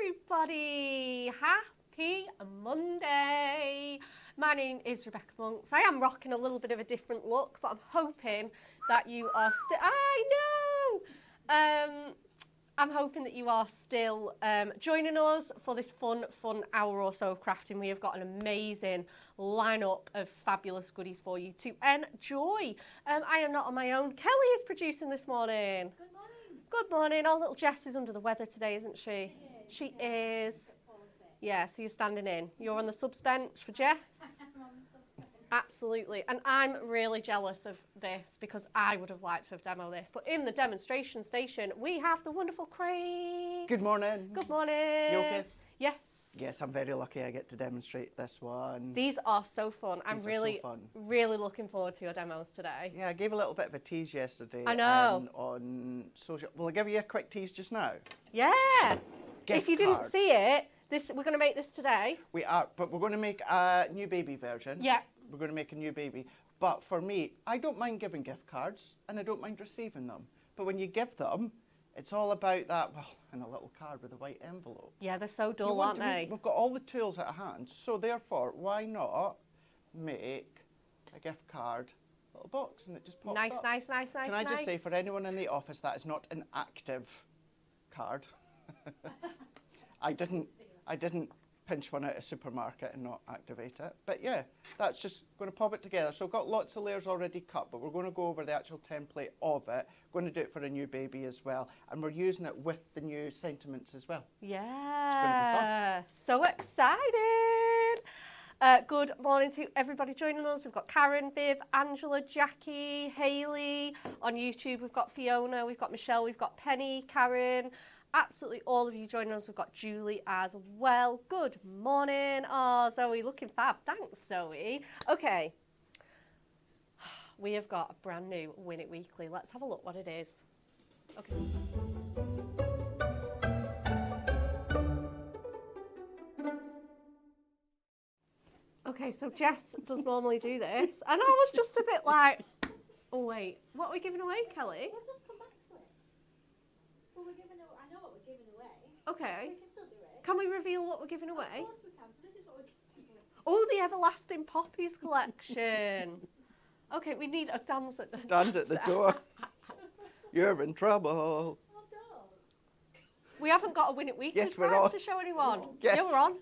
everybody, happy Monday. My name is Rebecca Monks. I am rocking a little bit of a different look, but I'm hoping that you are still, I'm hoping that you are still joining us for this fun hour or so of crafting. We have got an amazing lineup of fabulous goodies for you to enjoy. I am not on my own. Kelly is producing this morning. Good morning. Good morning. Our little Jess is under the weather today, isn't she? She is. Yeah, so you're standing in. You're on the subs bench for Jess. Absolutely. And I'm really jealous of this because I would have liked to have demoed this. But in the demonstration station, we have the wonderful Craig. Good morning. Good morning. You okay? Yes. Yes, I'm very lucky I get to demonstrate this one. These are so fun. I'm really looking forward to your demos today. Yeah, I gave a little bit of a tease yesterday. I know. On social. Will I give you a quick tease just now? Yeah. If you didn't see it, we're going to make this today. We are, but we're going to make a new baby version. Yeah. We're going to make a new baby. But for me, I don't mind giving gift cards and I don't mind receiving them. But when you give them, it's all about that, well, in a little card with a white envelope. Yeah, they're so dull, aren't they? We've got all the tools at hand, so therefore, why not make a gift card little box and it just pops up. Nice. Can I just say, for anyone in the office, that is not an active card. I didn't pinch one out of a supermarket and not activate it. But yeah, that's just going to pop it together. So I've got lots of layers already cut, but we're going to go over the actual template of it. Going to do it for a new baby as well. And we're using it with the new sentiments as well. Yeah. It's going to be fun. So excited. Good morning to everybody joining us. We've got Karen, Viv, Angela, Jackie, Hayley. On YouTube, we've got Fiona, we've got Michelle, we've got Penny, Karen. Absolutely all of you joining us. We've got Julie as well. Good morning. Oh, Zoe, looking fab. Thanks, Zoe. Okay. We have got a brand new Win It Weekly. Let's have a look what it is. Okay. Okay, so Jess does normally do this. And I was just a bit like, oh, wait. What are we giving away, Kelly? We'll just come back to it. Well, I know what we're giving away. Okay. We can still do it. Can we reveal what we're giving away? Of course we can. So this is what we're giving away. Oh, the Everlasting Poppies collection. Okay, we need a dance at the Dan's at the door. You're in trouble. Oh, dog. We haven't got a Win It Weekly Yes, we're prize on. to show anyone. Yes. Yeah, we're on.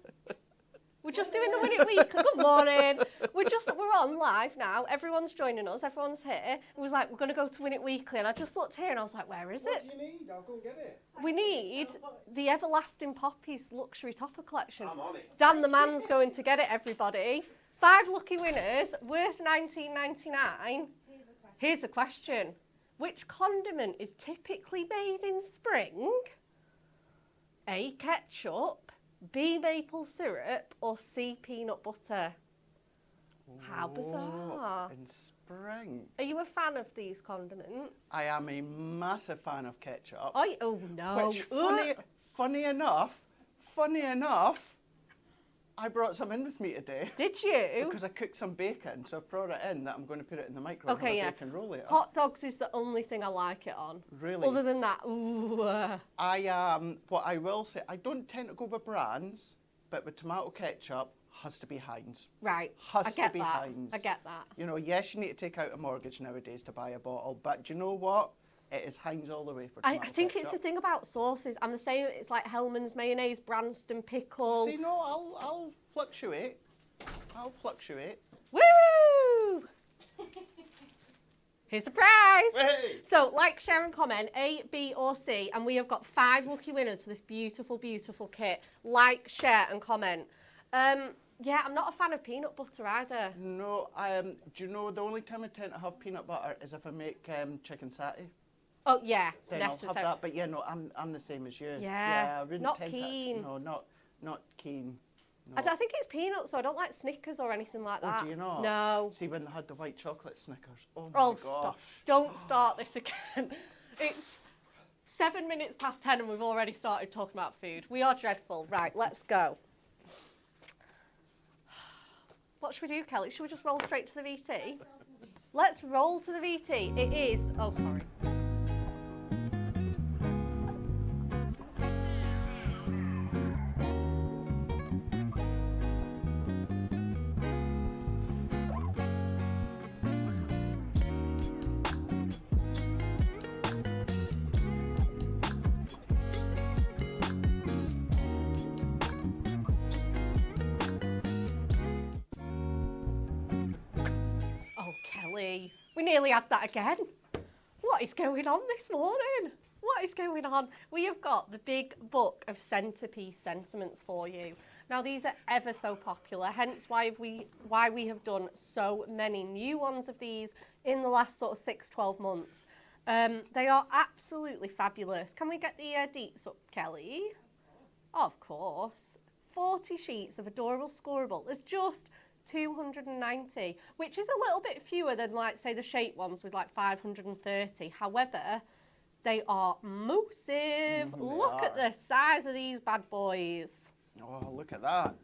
We're just doing the Win It Weekly. Good morning. We're on live now. Everyone's joining us. Everyone's here. It was like, we're going to go to Win It Weekly. And I just looked here and I was like, where is it? What do you need? I'll go and get it. We need the Everlasting Poppies luxury topper collection. I'm on it. Dan the man's going to get it, everybody. 5 lucky winners, worth $19.99. Here's a question. Which condiment is typically made in spring? A, ketchup, B, maple syrup, or C, peanut butter? How bizarre. In spring. Are you a fan of these condiments? I am a massive fan of ketchup. Oh no. Which, funny enough, I brought some in with me today. Did you? Because I cooked some bacon, so I brought it in that I'm going to put it in the microwave and have a bacon roll later. Hot dogs is the only thing I like it on. Really? Other than that, ooh. What I will say, I don't tend to go with brands, but with tomato ketchup, has to be Heinz. Right. Has I get to be that. Heinz. I get that. You know, yes, you need to take out a mortgage nowadays to buy a bottle, but do you know what? It is Heinz all the way for tomato I think ketchup. it's the thing about sauces. I'm the same. It's like Hellman's mayonnaise, Branston pickle. See, no, I'll fluctuate. Woo! Here's a prize. Hey! So, like, share and comment, A, B, or C, and we have got 5 lucky winners for this beautiful, beautiful kit. Like, share, and comment. Yeah, I'm not a fan of peanut butter either. No, do you know the only time I tend to have peanut butter is if I make chicken satay. Oh yeah, Then necessary. I'll have that. But yeah, no, I'm the same as you. Yeah, I wouldn't not tend keen. To. No, not keen. No. I think it's peanuts, so I don't like Snickers or anything like that. Oh, do you not? No. See, when they had the white chocolate Snickers. Oh my gosh. Stop. Don't start this again. It's 7 minutes past 10 and we've already started talking about food. We are dreadful. Right, let's go. What should we do, Kelly? Should we just roll straight to the VT? Let's roll to the VT. It is... Oh, sorry. nearly had that again. What is going on this morning? What is going on? We have got the big book of Centrepiece sentiments for you. Now, these are ever so popular, hence why we have done so many new ones of these in the last sort of 6-12 months. They are absolutely fabulous. Can we get the deets up, Kelly? Of course. 40 sheets of adorable scoreable. There's just 290, which is a little bit fewer than, like, say, the shape ones with like 530. However, they are massive. Look at the size of these bad boys. Oh, look at that.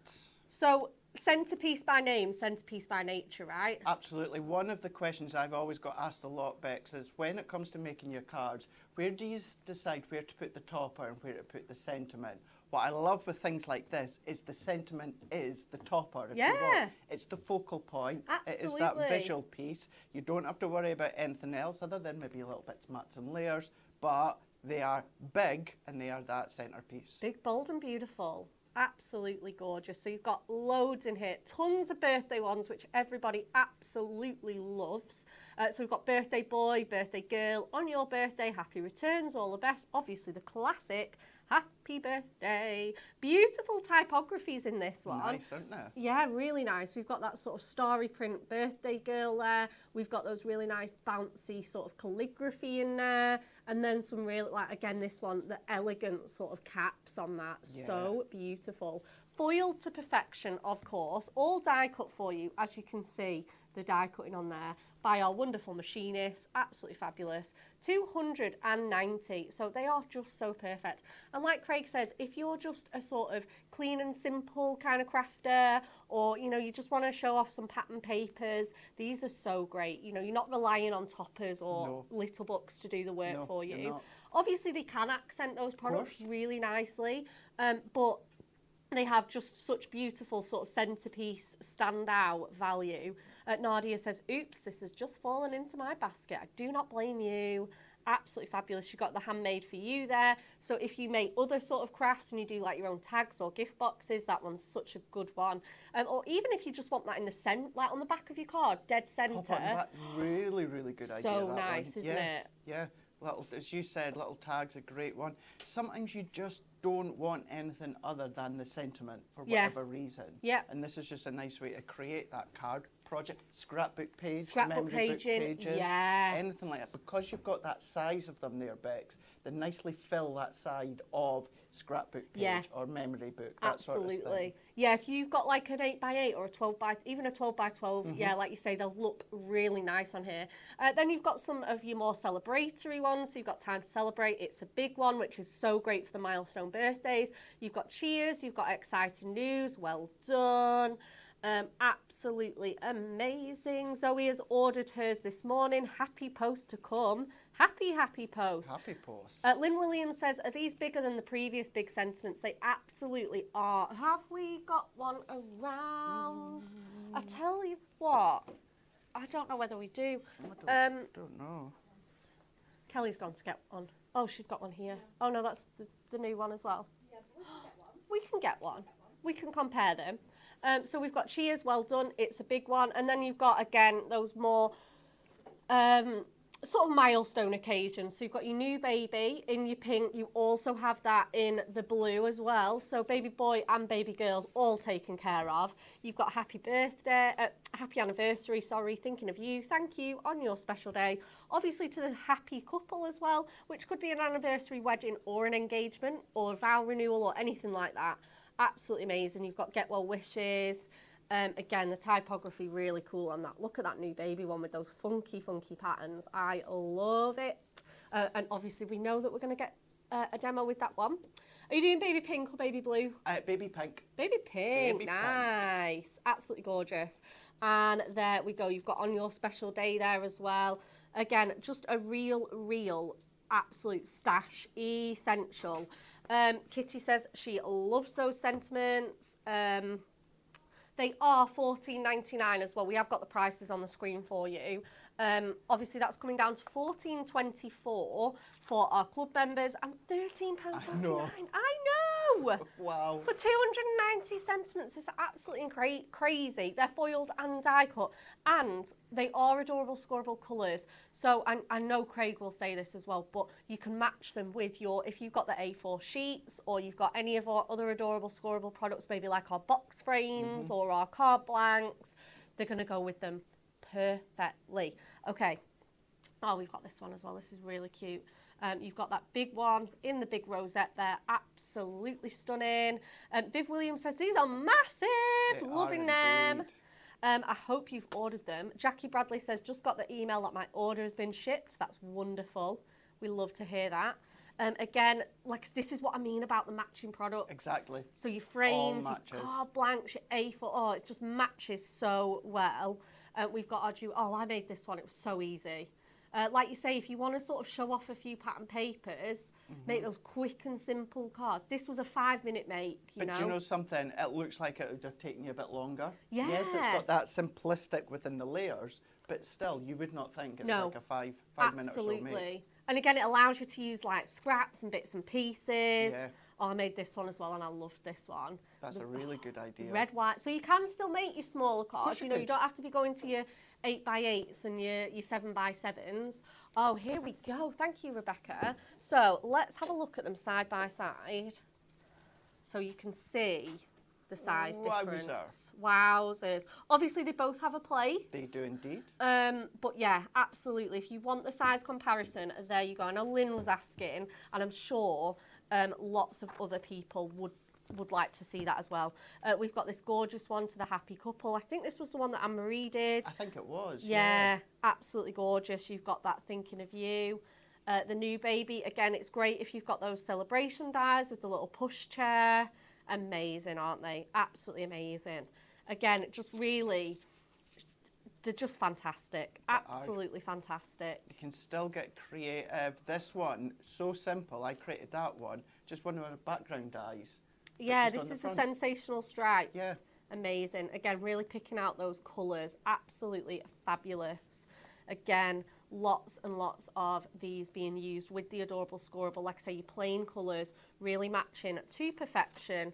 So, Centrepiece by name, Centrepiece by nature, right? Absolutely. One of the questions I've always got asked a lot, Bex, is when it comes to making your cards, where do you decide where to put the topper and where to put the sentiment? What I love with things like this is the sentiment is the topper, if you want. It's the focal point. Absolutely. It is that visual piece. You don't have to worry about anything else other than maybe little bits, mats and layers, but they are big and they are that centrepiece. Big, bold and beautiful. Absolutely gorgeous. So you've got loads in here, tons of birthday ones, which everybody absolutely loves. So we've got birthday boy, birthday girl, on your birthday, happy returns, all the best. Obviously the classic, happy birthday. Beautiful typographies in this one. Nice, aren't they? Yeah, really nice. We've got that sort of starry print birthday girl there. We've got those really nice bouncy sort of calligraphy in there. And then some real, like, again, this one, the elegant sort of caps on that. Yeah. So beautiful. Foiled to perfection, of course. All die cut for you, as you can see, the die cutting on there by our wonderful machinists. Absolutely fabulous. 290. So they are just so perfect. And like Craig says, if you're just a sort of clean and simple kind of crafter, or, you know, you just want to show off some pattern papers, these are so great. You know, you're not relying on toppers or little books to do the work for you. Obviously, they can accent those products really nicely, but they have just such beautiful sort of centrepiece standout value. Nadia says, oops, this has just fallen into my basket. I do not blame you. Absolutely fabulous. You've got the handmade for you there. So if you make other sort of crafts and you do like your own tags or gift boxes, that one's such a good one. Or even if you just want that in the centre, like on the back of your card, dead centre. That's really, really good idea. So nice, isn't it? Yeah. Little, as you said, little tags, a great one. Sometimes you just don't want anything other than the sentiment for whatever reason. Yeah. And this is just a nice way to create that card project, scrapbook page, memory book pages, anything like that. Because you've got that size of them there, Bex, they nicely fill that side of scrapbook page or memory book, that sort of thing. Yeah, if you've got like an 8x8 or a 12x, even a 12x12, yeah, like you say, they'll look really nice on here. Then you've got some of your more celebratory ones. So you've got Time to Celebrate. It's a big one, which is so great for the milestone birthdays. You've got Cheers. You've got Exciting News. Well done. Absolutely amazing. Zoe has ordered hers this morning. Happy post to come. Happy post. Happy post. Lynn Williams says, are these bigger than the previous big sentiments? They absolutely are. Have we got one around? I tell you what, I don't know whether we do. I don't know. Kelly's gone to get one. Oh, she's got one here. Oh no, that's the new one as well. Yeah, but we can get one. We can compare them. So we've got Cheers, well done. It's a big one. And then you've got, again, those more sort of milestone occasions. So you've got your new baby in your pink. You also have that in the blue as well. So baby boy and baby girl all taken care of. You've got happy birthday, happy anniversary, sorry, thinking of you. Thank you on your special day. Obviously to the happy couple as well, which could be an anniversary wedding or an engagement or a vow renewal or anything like that. Absolutely amazing. You've got Get Well Wishes. Again, the typography really cool on that. Look at that new baby one with those funky patterns. I love it. And obviously we know that we're going to get a demo with that one. Are you doing baby pink or baby blue? Baby pink. Baby pink. Nice. Absolutely gorgeous. And there we go. You've got On Your Special Day there as well. Again, just a real absolute stash essential. Kitty says she loves those sentiments. They are $14.99 as well. We have got the prices on the screen for you. Obviously, that's coming down to $14.24 for our club members and £13.49. I know. Wow. For 290 sentiments, it's absolutely crazy. They're foiled and die cut, and they are adorable, scoreable colours. So I know Craig will say this as well, but you can match them with your, if you've got the A4 sheets or you've got any of our other adorable, scoreable products, maybe like our box frames or our card blanks, they're going to go with them perfectly. Okay. Oh, we've got this one as well. This is really cute. You've got that big one in the big rosette there. Absolutely stunning. Viv Williams says, these are massive. Loving them. I hope you've ordered them. Jackie Bradley says, just got the email that my order has been shipped. That's wonderful. We love to hear that. Again, like this is what I mean about the matching product. Exactly. So your frames, your card blanks, your A4, oh, it just matches so well. We've got our oh, I made this one. It was so easy. Like you say, if you want to sort of show off a few pattern papers, make those quick and simple cards. This was a 5-minute make, you know. But do you know something? It looks like it would have taken you a bit longer. Yeah. Yes, it's got that simplistic within the layers, but still, you would not think it was like a five minute or so make. Absolutely. And again, it allows you to use like scraps and bits and pieces. Yeah. Oh, I made this one as well, and I loved this one. That's a really good idea. Red, white. So you can still make your smaller cards. You know, you don't have to be going to your 8x8s and your 7x7s. Oh, here we go. Thank you, Rebecca. So let's have a look at them side by side, so you can see the size difference. Wowzers. Obviously, they both have a plate. They do indeed. But yeah, absolutely. If you want the size comparison, there you go. I know Lynn was asking, and I'm sure lots of other people would like to see that as well. We've got this gorgeous one to the happy couple. I think this was the one that Anne-Marie did. I think it was. Yeah, absolutely gorgeous. You've got that thinking of you. The new baby, again, it's great if you've got those celebration dies with the little push chair. Amazing, aren't they? Absolutely amazing. Again, just really, they're just fantastic. Absolutely fantastic. You can still get creative. This one, so simple. I created that one. Just one of the background dies. Yeah, this is a sensational stripes. Yeah. Amazing. Again, really picking out those colours. Absolutely fabulous. Again, lots and lots of these being used with the adorable scoreable. Like I say, your plain colours really matching to perfection.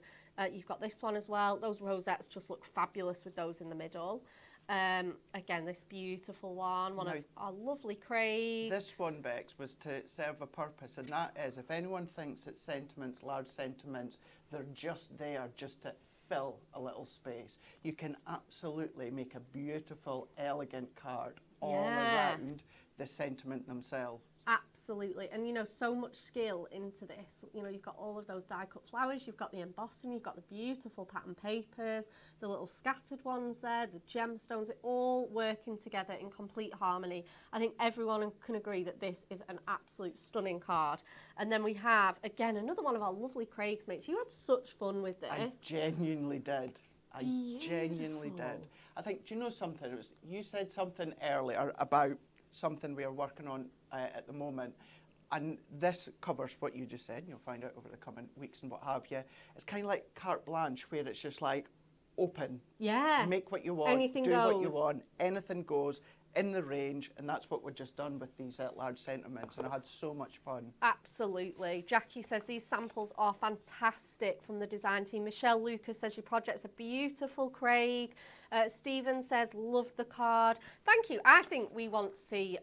You've got this one as well. Those rosettes just look fabulous with those in the middle. Again, this beautiful one of our lovely Craigs. This one, Bex, was to serve a purpose, and that is, if anyone thinks that sentiments, large sentiments, they're just there just to fill a little space, you can absolutely make a beautiful, elegant card all around the sentiment themselves. Absolutely. And, you know, so much skill into this. You know, you've got all of those die-cut flowers, you've got the embossing, you've got the beautiful pattern papers, the little scattered ones there, the gemstones, it all working together in complete harmony. I think everyone can agree that this is an absolute stunning card. And then we have, again, another one of our lovely Craig's mates. You had such fun with this. I genuinely did. I genuinely did. I think, do you know something? It was, you said something earlier about something we are working on at the moment, and this covers what you just said, and you'll find out over the coming weeks and what have you. It's kind of like carte blanche, where it's just like open. Yeah. Make what you want, Anything do goes. what you want, anything goes in the range, and that's what we've just done with these large sentiments, and I had so much fun. Absolutely. Jackie says these samples are fantastic from the design team. Michelle Lucas says your projects are beautiful, Craig. Stephen says love the card. Thank you. I think we want to see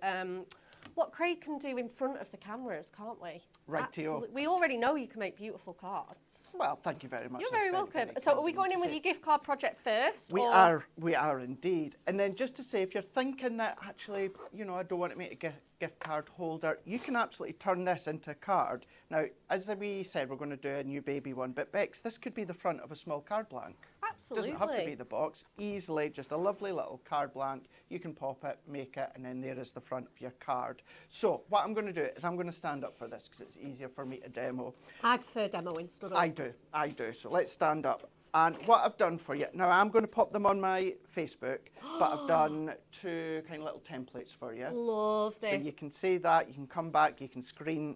what Craig can do in front of the cameras, can't we? Right to you. We already know you can make beautiful cards. Well, thank you very much. You're very welcome. So are we going in with your gift card project first? We are indeed. And then just to say, if you're thinking that actually, you know, I don't want to make a gift card holder, you can absolutely turn this into a card. Now, as we said, we're going to do a new baby one, but Bex, this could be the front of a small card blank. Absolutely. Doesn't have to be the box. Easily, just a lovely little card blank. You can pop it, make it, and then there is the front of your card. So what I'm going to do is I'm going to stand up for this because it's easier for me to demo. I prefer demoing stood up. I do. So let's stand up. And what I've done for you, now I'm going to pop them on my Facebook, but I've done two kind of little templates for you. Love this. So you can see that, you can come back, you can screen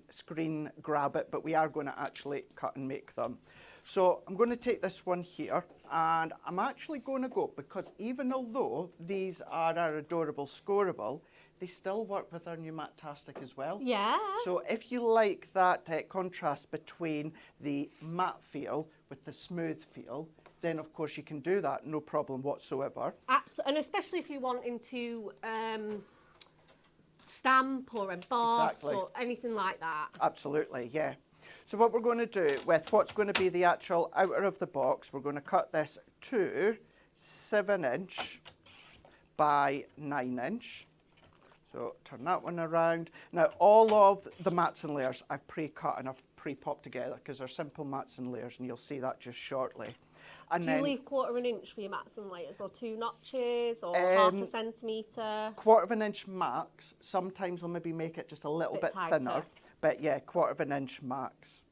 grab it, but we are going to actually cut and make them. So I'm going to take this one here, and I'm actually going to go, because even although these are our adorable scoreable, they still work with our new Matte-tastic as well. Yeah. So if you like that contrast between the matte feel with the smooth feel, then of course you can do that, no problem whatsoever. And especially if you're wanting to stamp or emboss Exactly. or anything like that. Absolutely, yeah. So what we're going to do with what's going to be the actual outer of the box, we're going to cut this to 7" by 9". So turn that one around. Now all of the mats and layers I've pre-cut and I've pre-popped together because they're simple mats and layers, and you'll see that just shortly. And Do then you leave 1/4 inch for your mats and layers, or 2 notches, or 1/2 centimetre? 1/4 inch max. Sometimes I'll maybe make it just a little bit tighter. thinner, but yeah, 1/4 inch max.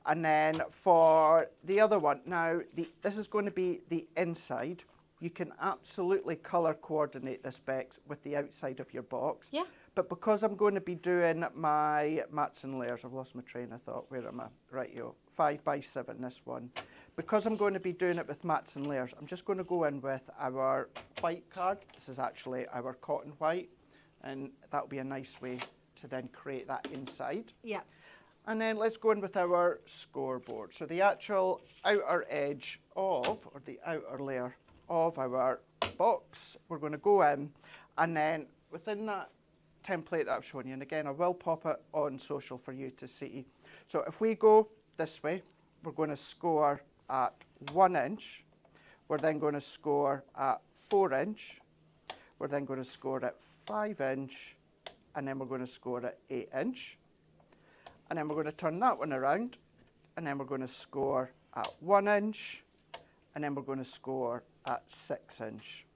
And then for the other one, now this is going to be the inside. You can absolutely colour coordinate this, Bex, with the outside of your box. Yeah. But because I'm going to be doing my mats and layers, I've lost my train of thought. Where am I? Right, 5 by 7, this one. Because I'm going to be doing it with mats and layers, I'm just going to go in with our white card. This is actually our cotton white, and that'll be a nice way to then create that inside. Yeah. And then let's go in with our scoreboard. So the actual outer edge of, or the outer layer of our box, we're going to go in, and then within that template that I've shown you, and again I will pop it on social for you to see. So if we go this way, we're going to score at 1 inch, we're then going to score at 4 inch, we're then going to score at 5 inch, and then we're going to score at 8 inch. And then we're going to turn that one around, and then we're going to score at 1 inch, and then we're going to score at 6 inch.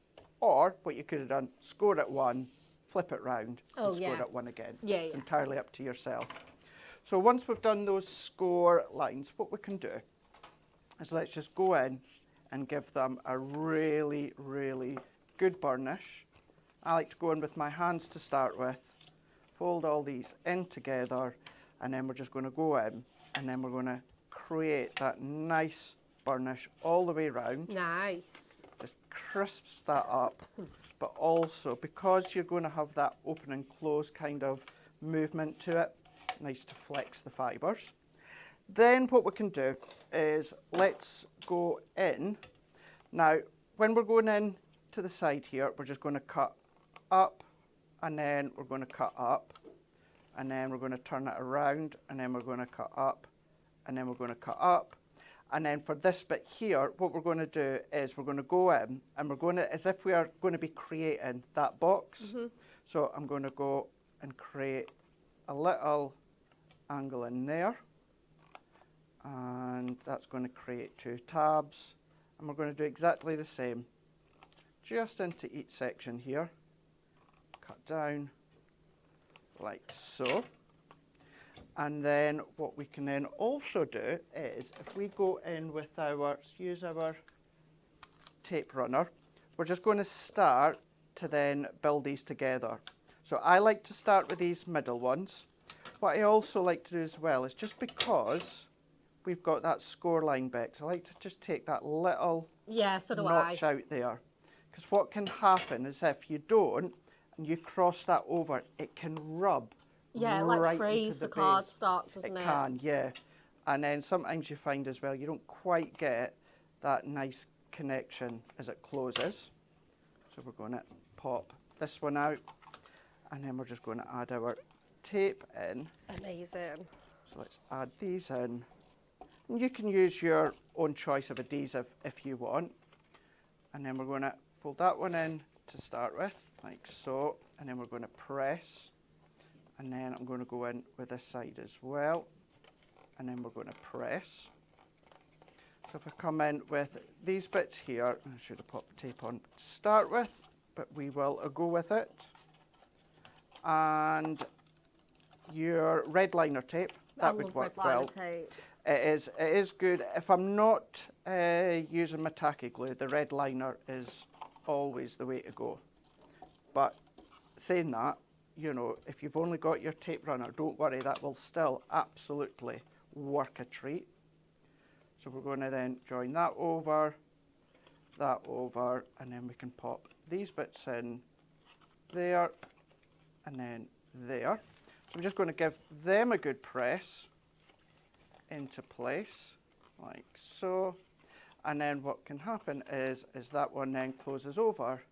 Or what you could have done, score at 1, flip it round, and score at 1 again. Yeah, it's entirely up to yourself. So once we've done those score lines, what we can do is let's just go in and give them a really, really good burnish. I like to go in with my hands to start with, fold all these in together, and then we're just going to go in, and then we're going to create that nice burnish all the way round. Nice. Just crisps that up, but also because you're going to have that open and close kind of movement to it, nice to flex the fibres. Then what we can do is let's go in. Now, when we're going in to the side here, we're just going to cut up, and then we're going to cut up, and then we're going to turn it around, and then we're going to cut up, and then we're going to cut up. And then for this bit here, what we're going to do is we're going to go in, and we're going to, as if we are going to be creating that box. So I'm going to go and create a little angle in there, and that's going to create 2 tabs, and we're going to do exactly the same, just into each section here, cut down like so. And then what we can then also do is, if we go in with use our tape runner, we're just going to start to then build these together. So I like to start with these middle ones. What I also like to do as well is, just because we've got that score line back, so I like to just take that little notch out there. Because what can happen is if you don't, and you cross that over, it can rub. Yeah, right like freeze the cardstock, doesn't it? It can, yeah. And then sometimes you find as well, you don't quite get that nice connection as it closes. So we're going to pop this one out, and then we're just going to add our tape in. Amazing. So let's add these in. And you can use your own choice of adhesive if you want. And then we're going to fold that one in to start with, like so. And then we're going to press. And then I'm going to go in with this side as well. And then we're going to press. So if I come in with these bits here, I should have popped the tape on to start with, but we will go with it. And your red liner tape, that would work well. Tape. It is good. If I'm not using my tacky glue, the red liner is always the way to go. But saying that, you know, if you've only got your tape runner, don't worry, that will still absolutely work a treat. So we're going to then join that over, and then we can pop these bits in there, and then there. So I'm just going to give them a good press into place, like so. And then what can happen is that one then closes over.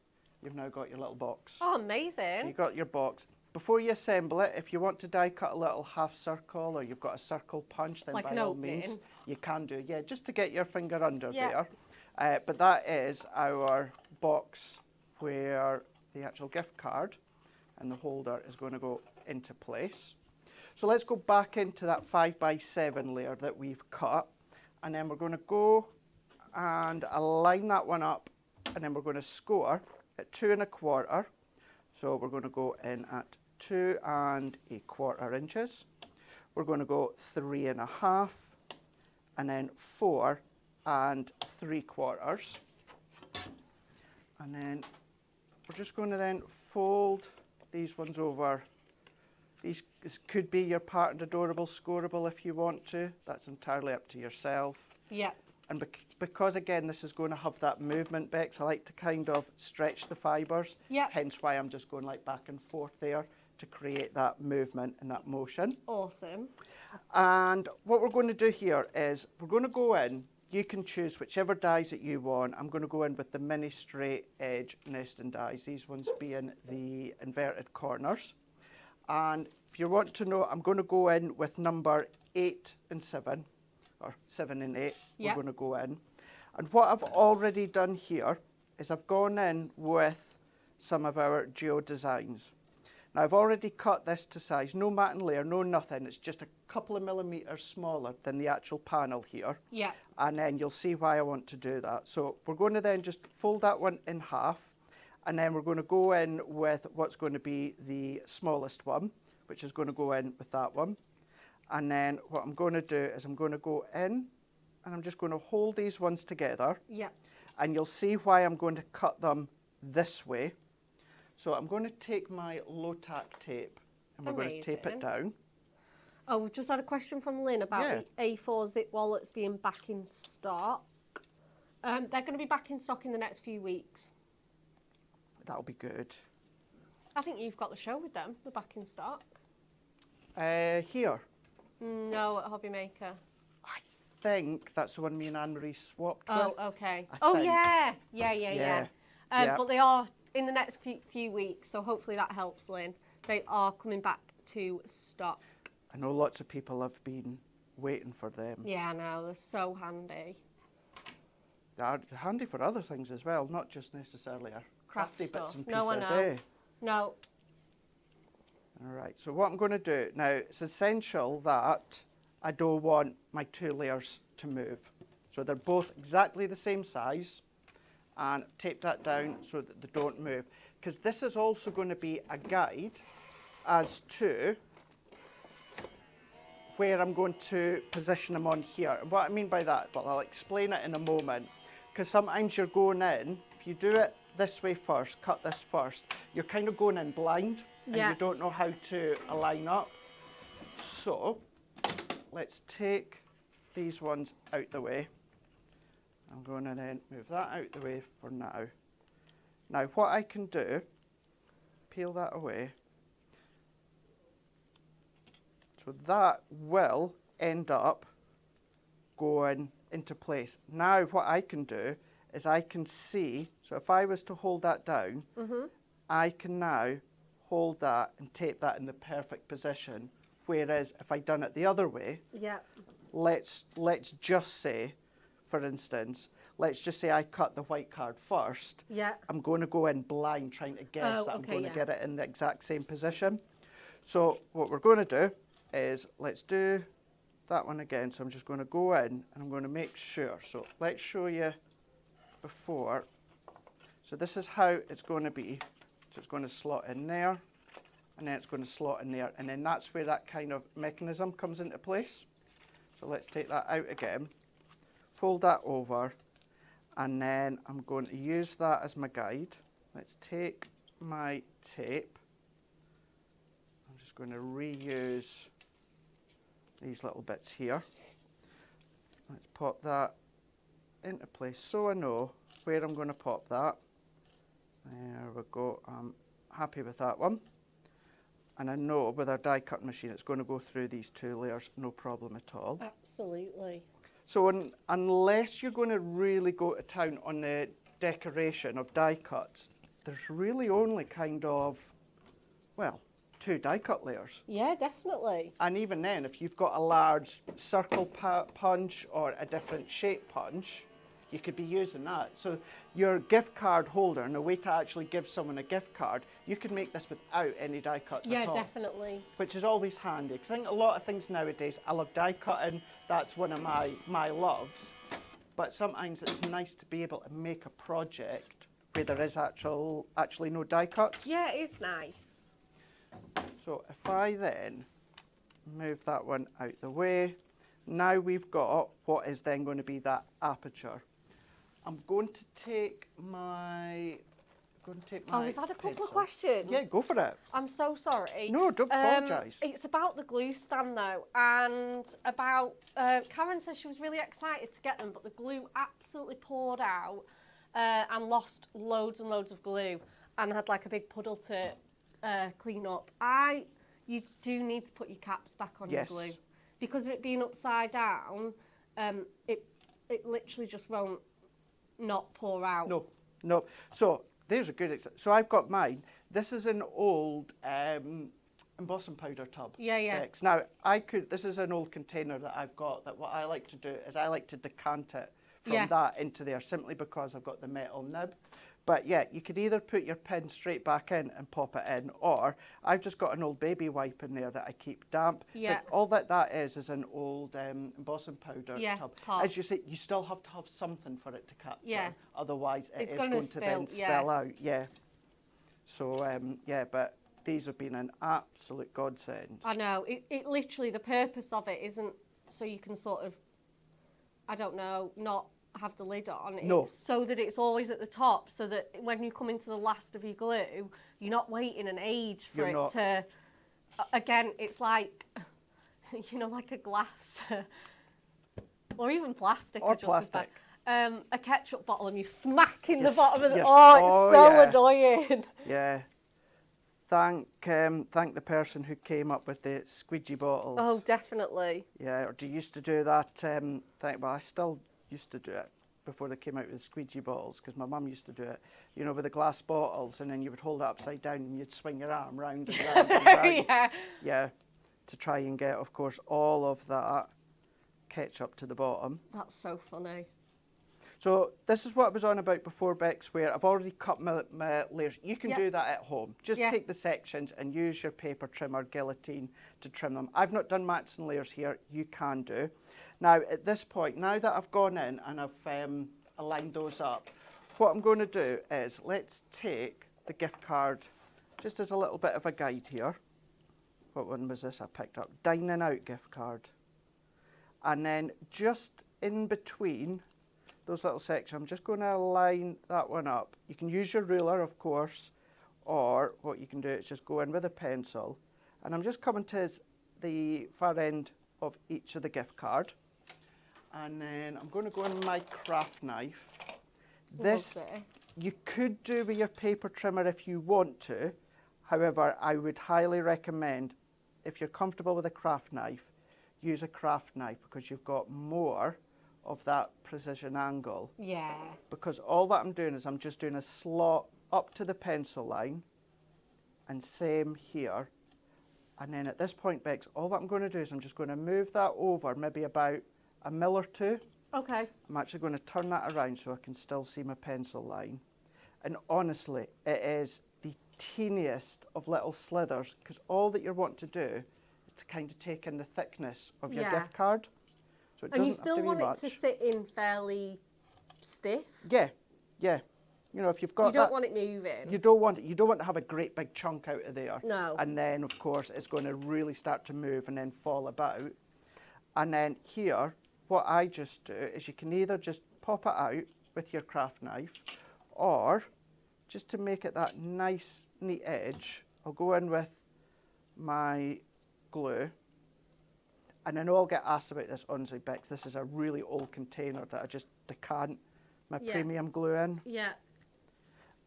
You've now got your little box. Oh, So amazing. you've got your box. Before you assemble it, if you want to die cut a little half circle or you've got a circle punch, then Like by an all opening. means you can do. Yeah, just to get your finger under Yeah. there. But that is our box where the actual gift card and the holder is going to go into place. So let's go back into that 5x7 layer that we've cut, and then we're going to go and align that one up, and then we're going to score at 2 1/4. So we're going to go in at 2 1/4 inches. We're going to go 3 1/2, and then 4 3/4. And then we're just going to then fold these ones over. This could be your patterned adorable scoreable if you want to. That's entirely up to yourself. Yeah. And because again this is going to have that movement, Bex, I like to kind of stretch the fibres. Yeah. Hence why I'm just going like back and forth there to create that movement and that motion. Awesome. And what we're going to do here is we're going to go in. You can choose whichever dies that you want. I'm going to go in with the mini straight edge nesting dies, these ones being the inverted corners. And if you want to know, I'm going to go in with number 8 and 7, or 7 and 8, Yep. we're going to go in. And what I've already done here is I've gone in with some of our geo designs. Now I've already cut this to size, no matting layer, no nothing, it's just a couple of millimetres smaller than the actual panel here. Yeah. And then you'll see why I want to do that. So we're going to then just fold that one in half, and then we're going to go in with what's going to be the smallest one, which is going to go in with that one. And then what I'm going to do is I'm going to go in, and I'm just going to hold these ones together. Yeah. And you'll see why I'm going to cut them this way. So I'm going to take my low tack tape, and we're going to tape it Amazing. down. Oh, we've just had a question from Lynn about Yeah. the A4 zip wallets being back in stock. They're going to be back in stock in the next few weeks. That'll be good. I think you've got the show with them. They're back in stock. Here. No, at Hobby Maker. I think that's the one me and Anne-Marie swapped Oh, with. okay. I Oh, think. yeah. Yeah. Yeah. But they are in the next few weeks, so hopefully that helps, Lynn. They are coming back to stock. I know lots of people have been waiting for them. Yeah, I know. They're so handy. They're handy for other things as well, not just necessarily our Craft crafty bits stuff. and pieces. No, I know. Eh? No. All right, so what I'm going to do, now it's essential that I don't want my 2 layers to move. So they're both exactly the same size, and tape that down so that they don't move. Because this is also going to be a guide as to where I'm going to position them on here. And what I mean by that, well, I'll explain it in a moment. Because sometimes you're going in, if you do it this way first, cut this first, you're kind of going in blind, and Yeah. you don't know how to align up. So let's take these ones out the way. I'm going to then move that out the way for now. Now what I can do, peel that away. So that will end up going into place. Now what I can do is I can see, so if I was to hold that down, I can now hold that and tape that in the perfect position. Whereas if I'd done it the other way, Yeah. let's just say, for instance, let's just say I cut the white card first. Yeah. I'm going to go in blind trying to guess Oh, that I'm okay, going yeah. to get it in the exact same position. So what we're going to do is let's do that one again. So I'm just going to go in and I'm going to make sure. So let's show you before. So this is how it's going to be. So it's going to slot in there, and then it's going to slot in there, and then that's where that kind of mechanism comes into place. So let's take that out again, fold that over, and then I'm going to use that as my guide. Let's take my tape. I'm just going to reuse these little bits here. Let's pop that into place so I know where I'm going to pop that. There we go. I'm happy with that one. And I know with our die cutting machine, it's going to go through these 2 layers, no problem at all. Absolutely. So unless you're going to really go to town on the decoration of die cuts, there's really only kind of, well, 2 die cut layers. Yeah, definitely. And even then, if you've got a large circle punch or a different shape punch, you could be using that. So your gift card holder, and the way to actually give someone a gift card, you can make this without any die cuts Yeah, at all. definitely. Which is always handy, because I think a lot of things nowadays, I love die cutting, that's one of my loves. But sometimes it's nice to be able to make a project where there is actually no die cuts. Yeah, it's nice. So if I then move that one out the way, now we've got what is then going to be that aperture. I'm going to take my Oh, we've had a couple pencil. of questions. Yeah, go for it. I'm so sorry. No, don't apologise. It's about the glue stand though, and about Karen says she was really excited to get them, but the glue absolutely poured out and lost loads and loads of glue, and had like a big puddle to clean up. You do need to put your caps back on your glue, because of it being upside down. It literally just won't not pour out. No. So there's a good example. So I've got mine. This is an old embossing powder tub. Yeah. Bex. Now this is an old container that I've got, that what I like to do is I like to decant it from that into there, simply because I've got the metal nib. But yeah, you could either put your pen straight back in and pop it in, or I've just got an old baby wipe in there that I keep damp. Yeah. But all that is an old embossing powder tub. Pot. As you say, you still have to have something for it to capture. Yeah. Otherwise, it's gonna going to then spill out. Yeah. So but these have been an absolute godsend. I know. It literally, the purpose of it isn't so you can sort of, I don't know, not have the lid on. No. It's so that it's always at the top, so that when you come into the last of your glue, you're not waiting an age for it to. Again, it's like, like a glass, or even plastic. Or plastic. A ketchup bottle, and you smack in the Yes, bottom of the. yes. Oh, it's so annoying. Yeah. Thank the person who came up with the squeegee bottles. Oh, definitely. Yeah, or do you used to do that thing? Well, I still used to do it before they came out with squeegee bottles, because my mum used to do it, with the glass bottles, and then you would hold it upside down and you'd swing your arm round and round and round. Yeah, to try and get, of course, all of that ketchup to the bottom. That's so funny. So this is what I was on about before, Bex, where I've already cut my layers. You can do that at home. Just take the sections and use your paper trimmer, guillotine, to trim them. I've not done matching layers here. You can do. Now, at this point, now that I've gone in and I've aligned those up, what I'm going to do is let's take the gift card, just as a little bit of a guide here. What one was this I picked up? Dining Out gift card. And then just in between those little sections, I'm just going to line that one up. You can use your ruler, of course, or what you can do is just go in with a pencil. And I'm just coming to the far end of each of the gift card. And then I'm going to go in my craft knife. This you could do with your paper trimmer if you want to. However, I would highly recommend, if you're comfortable with a craft knife, use a craft knife, because you've got more of that precision angle. Yeah. Because all that I'm doing is I'm just doing a slot up to the pencil line, and same here. And then at this point, Bex, all that I'm going to do is I'm just going to move that over maybe about a mil or two. Okay. I'm actually going to turn that around so I can still see my pencil line. And honestly, it is the teeniest of little slithers, because all that you're wanting to do is to kind of take in the thickness of your gift card. So it doesn't and you still have to be want much. it to sit in fairly stiff? Yeah. If you've got you don't want it moving. You don't want to have a great big chunk out of there. No. And then, of course, it's going to really start to move and then fall about. And then here, what I just do is you can either just pop it out with your craft knife, or just to make it that nice, neat edge, I'll go in with my glue. And I know I'll get asked about this, honestly, Bex. This is a really old container that I just decant my premium glue in. Yeah.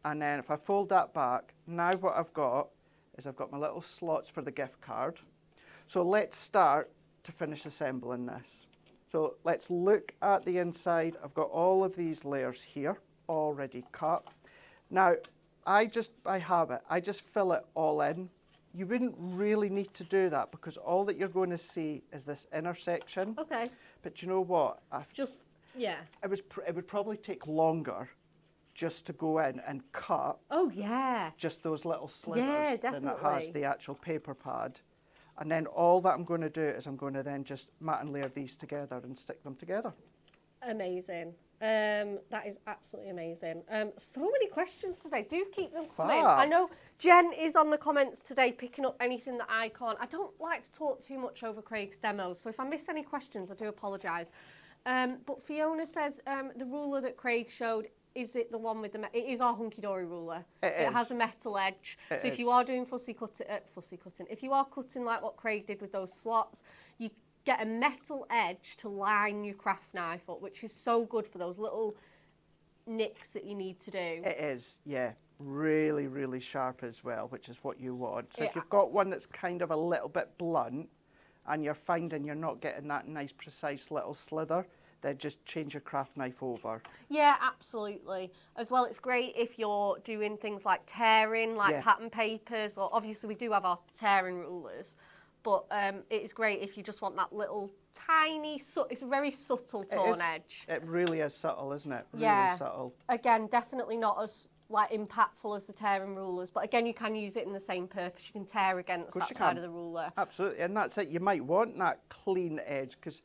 And then if I fold that back, now what I've got is I've got my little slots for the gift card. So let's start to finish assembling this. So let's look at the inside. I've got all of these layers here already cut. Now, I have it. I just fill it all in. You wouldn't really need to do that because all that you're going to see is this inner section. Okay. But you know what? Yeah. It would probably take longer just to go in and cut. Oh, yeah. Just those little slivers. Yeah, than it has definitely. the actual paper pad. And then all that I'm going to do is I'm going to then just mat and layer these together and stick them together. Amazing. That is absolutely amazing. So many questions today. Do keep them coming. Fab. I know Jen is on the comments today picking up anything that I can't. I don't like to talk too much over Craig's demos, so if I miss any questions, I do apologise. But Fiona says the ruler that Craig showed, is it the one with the... It is our Hunkydory ruler. It has a metal edge. So if you are doing fussy cutting, if you are cutting like what Craig did with those slots, you get a metal edge to line your craft knife up, which is so good for those little nicks that you need to do. It is, yeah. Really, really sharp as well, which is what you want. So Yeah. if you've got one that's kind of a little bit blunt and you're finding you're not getting that nice, precise little slither, then just change your craft knife over. Yeah, absolutely. As well, it's great if you're doing things like tearing, like Yeah. pattern papers, or obviously we do have our tearing rulers, but it is great if you just want that little tiny, it's a very subtle torn edge. It really is subtle, isn't it? Really Yeah. subtle. Again, definitely not as like impactful as the tearing rulers, but again, you can use it in the same purpose. You can tear against course that you side can. of the ruler. Absolutely, and that's it. You might want that clean edge because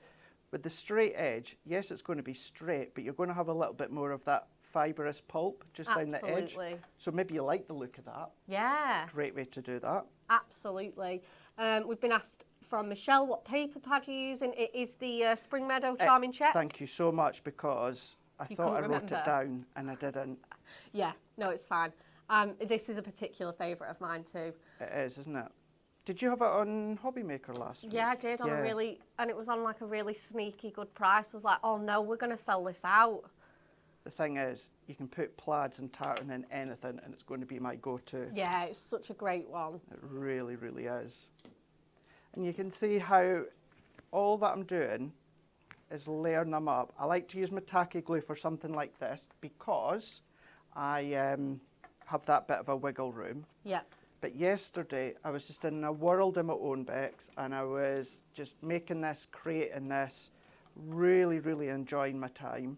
with the straight edge, yes, it's going to be straight, but you're going to have a little bit more of that fibrous pulp just down the edge. Absolutely. So maybe you like the look of that. Yeah. Great way to do that. Absolutely. We've been asked from Michelle what paper pad you're using. It is the Spring Meadow Charming Check. Thank you so much because I You thought I couldn't wrote it remember. down and I didn't. Yeah, no, it's fine. This is a particular favourite of mine too. It is, isn't it? Did you have it on Hobby Maker last week? Yeah, I did on Yeah. and it was on like a really sneaky good price. I was like, oh no, we're going to sell this out. The thing is, you can put plaids and tartan in anything and it's going to be my go-to. Yeah, it's such a great one. It really, really is. And you can see how all that I'm doing is layering them up. I like to use my tacky glue for something like this because I have that bit of a wiggle room. Yeah. But yesterday I was just in a world of my own, Bex, and I was just making this, creating this, really, really enjoying my time.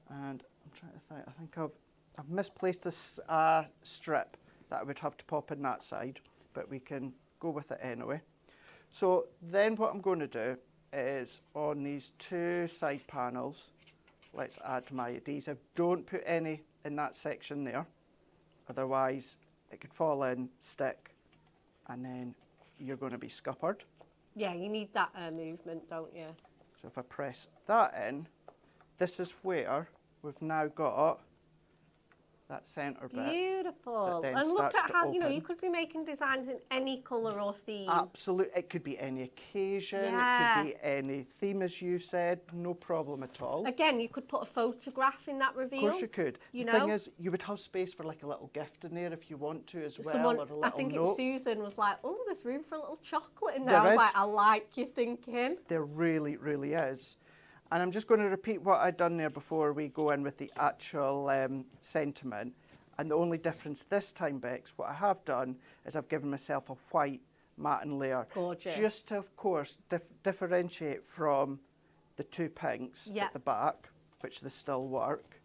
And I'm trying to think, I think I've misplaced a strip that I would have to pop in that side, but we can go with it anyway. So then what I'm going to do is on these two side panels, let's add my adhesive. Don't put any in that section there, otherwise it could fall in, stick, and then you're going to be scuppered. Yeah, you need that movement, don't you? So if I press that in, this is where we've now got that centre bit. Beautiful. that then And look starts at to how, you open. you could be making designs in any colour or theme. Absolutely, it could be any occasion, Yeah. it could be any theme as you said, no problem at all. Again, you could put a photograph in that reveal. Of course you could. You The know? thing is, you would have space for like a little gift in there if you want to as well, Someone, or a little I think it note. was Susan, was like, oh, there's room for a little chocolate in there. There I was is. like, I like your thinking. There really, really is. And I'm just going to repeat what I'd done there before we go in with the actual sentiment. And the only difference this time, Bex, what I have done is I've given myself a white matte layer. Gorgeous. Just to, of course, differentiate from the two pinks Yeah. at the back, which they still work.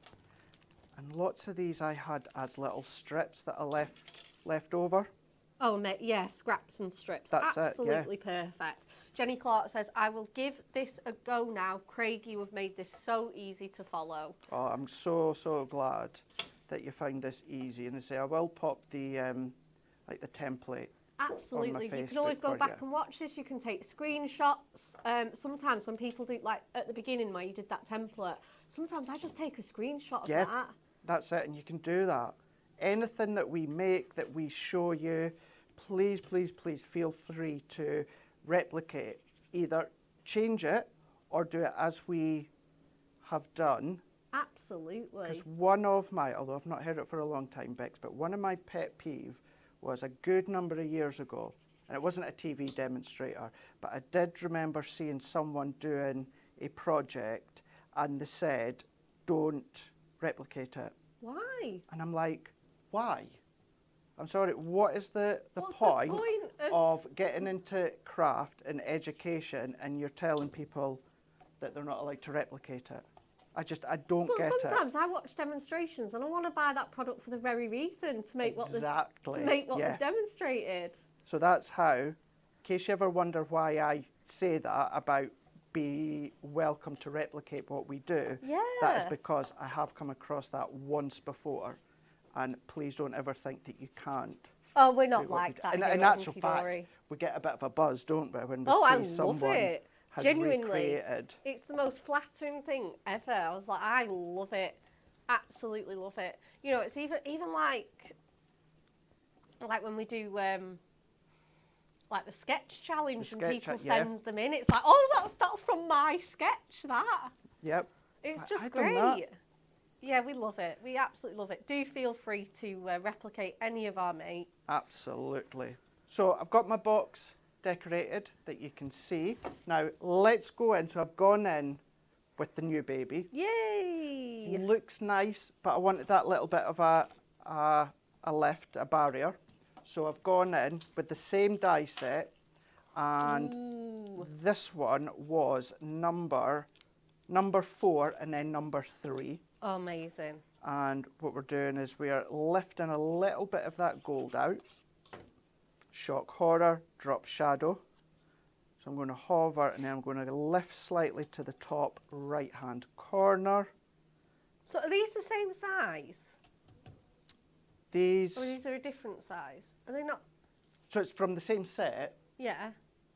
And lots of these I had as little strips that I left over. Oh, mate, yeah, scraps and strips. That's it, yeah. Absolutely perfect. Jenny Clark says, I will give this a go now. Craig, you have made this so easy to follow. Oh, I'm so, so glad that you found this easy. And I say I will pop the like the template. Absolutely. You can Facebook always go for back you. and watch this. You can take screenshots. Sometimes when people do, like at the beginning where you did that template, sometimes I just take a screenshot of Yeah. that. That's it, and you can do that. Anything that we make, that we show you, please, please, please feel free to replicate. Either change it or do it as we have done. Absolutely. Because one of my, although I've not heard it for a long time, Bex, but one of my pet peeve was a good number of years ago, and it wasn't a TV demonstrator, but I did remember seeing someone doing a project and they said, don't replicate it. Why? And I'm like, why? I'm sorry, what is the What's point, the point of getting into craft and education and you're telling people that they're not allowed to replicate it? I don't Well, get it. sometimes I watch demonstrations and I want to buy that product for the very reason, to make what Exactly. they've demonstrated. So that's how, in case you ever wonder why I say that about be welcome to replicate what we do, that is Yeah. because I have come across that once before, and please don't ever think that you can't. Oh, we're do not what we like do. that. In here at actual Hunkydory. fact, we get a bit of a buzz, don't we, when we Oh, I see love someone it. has Genuinely. recreated. It's the most flattering thing ever. I was like, I love it. Absolutely love it. You know, it's even like when we do like the sketch challenge The and sketch people yeah. send them in. It's like, oh, that's from my sketch. That. Yep. It's Like, just I done that. great. Yeah, we love it. We absolutely love it. Do feel free to replicate any of our mates. Absolutely. So I've got my box decorated that you can see. Now let's go in. So I've gone in with the new baby. Yay! Looks nice, but I wanted that little bit of a lift, a barrier. So I've gone in with the same die set, and Ooh. this one was number 4 and then number 3. Oh, amazing. And what we're doing is we are lifting a little bit of that gold out. Shock horror, drop shadow. So I'm going to hover and then I'm going to lift slightly to the top right hand corner. So are these the same size? These, Or these are a different size? Are they not? so it's from the same set. Yeah.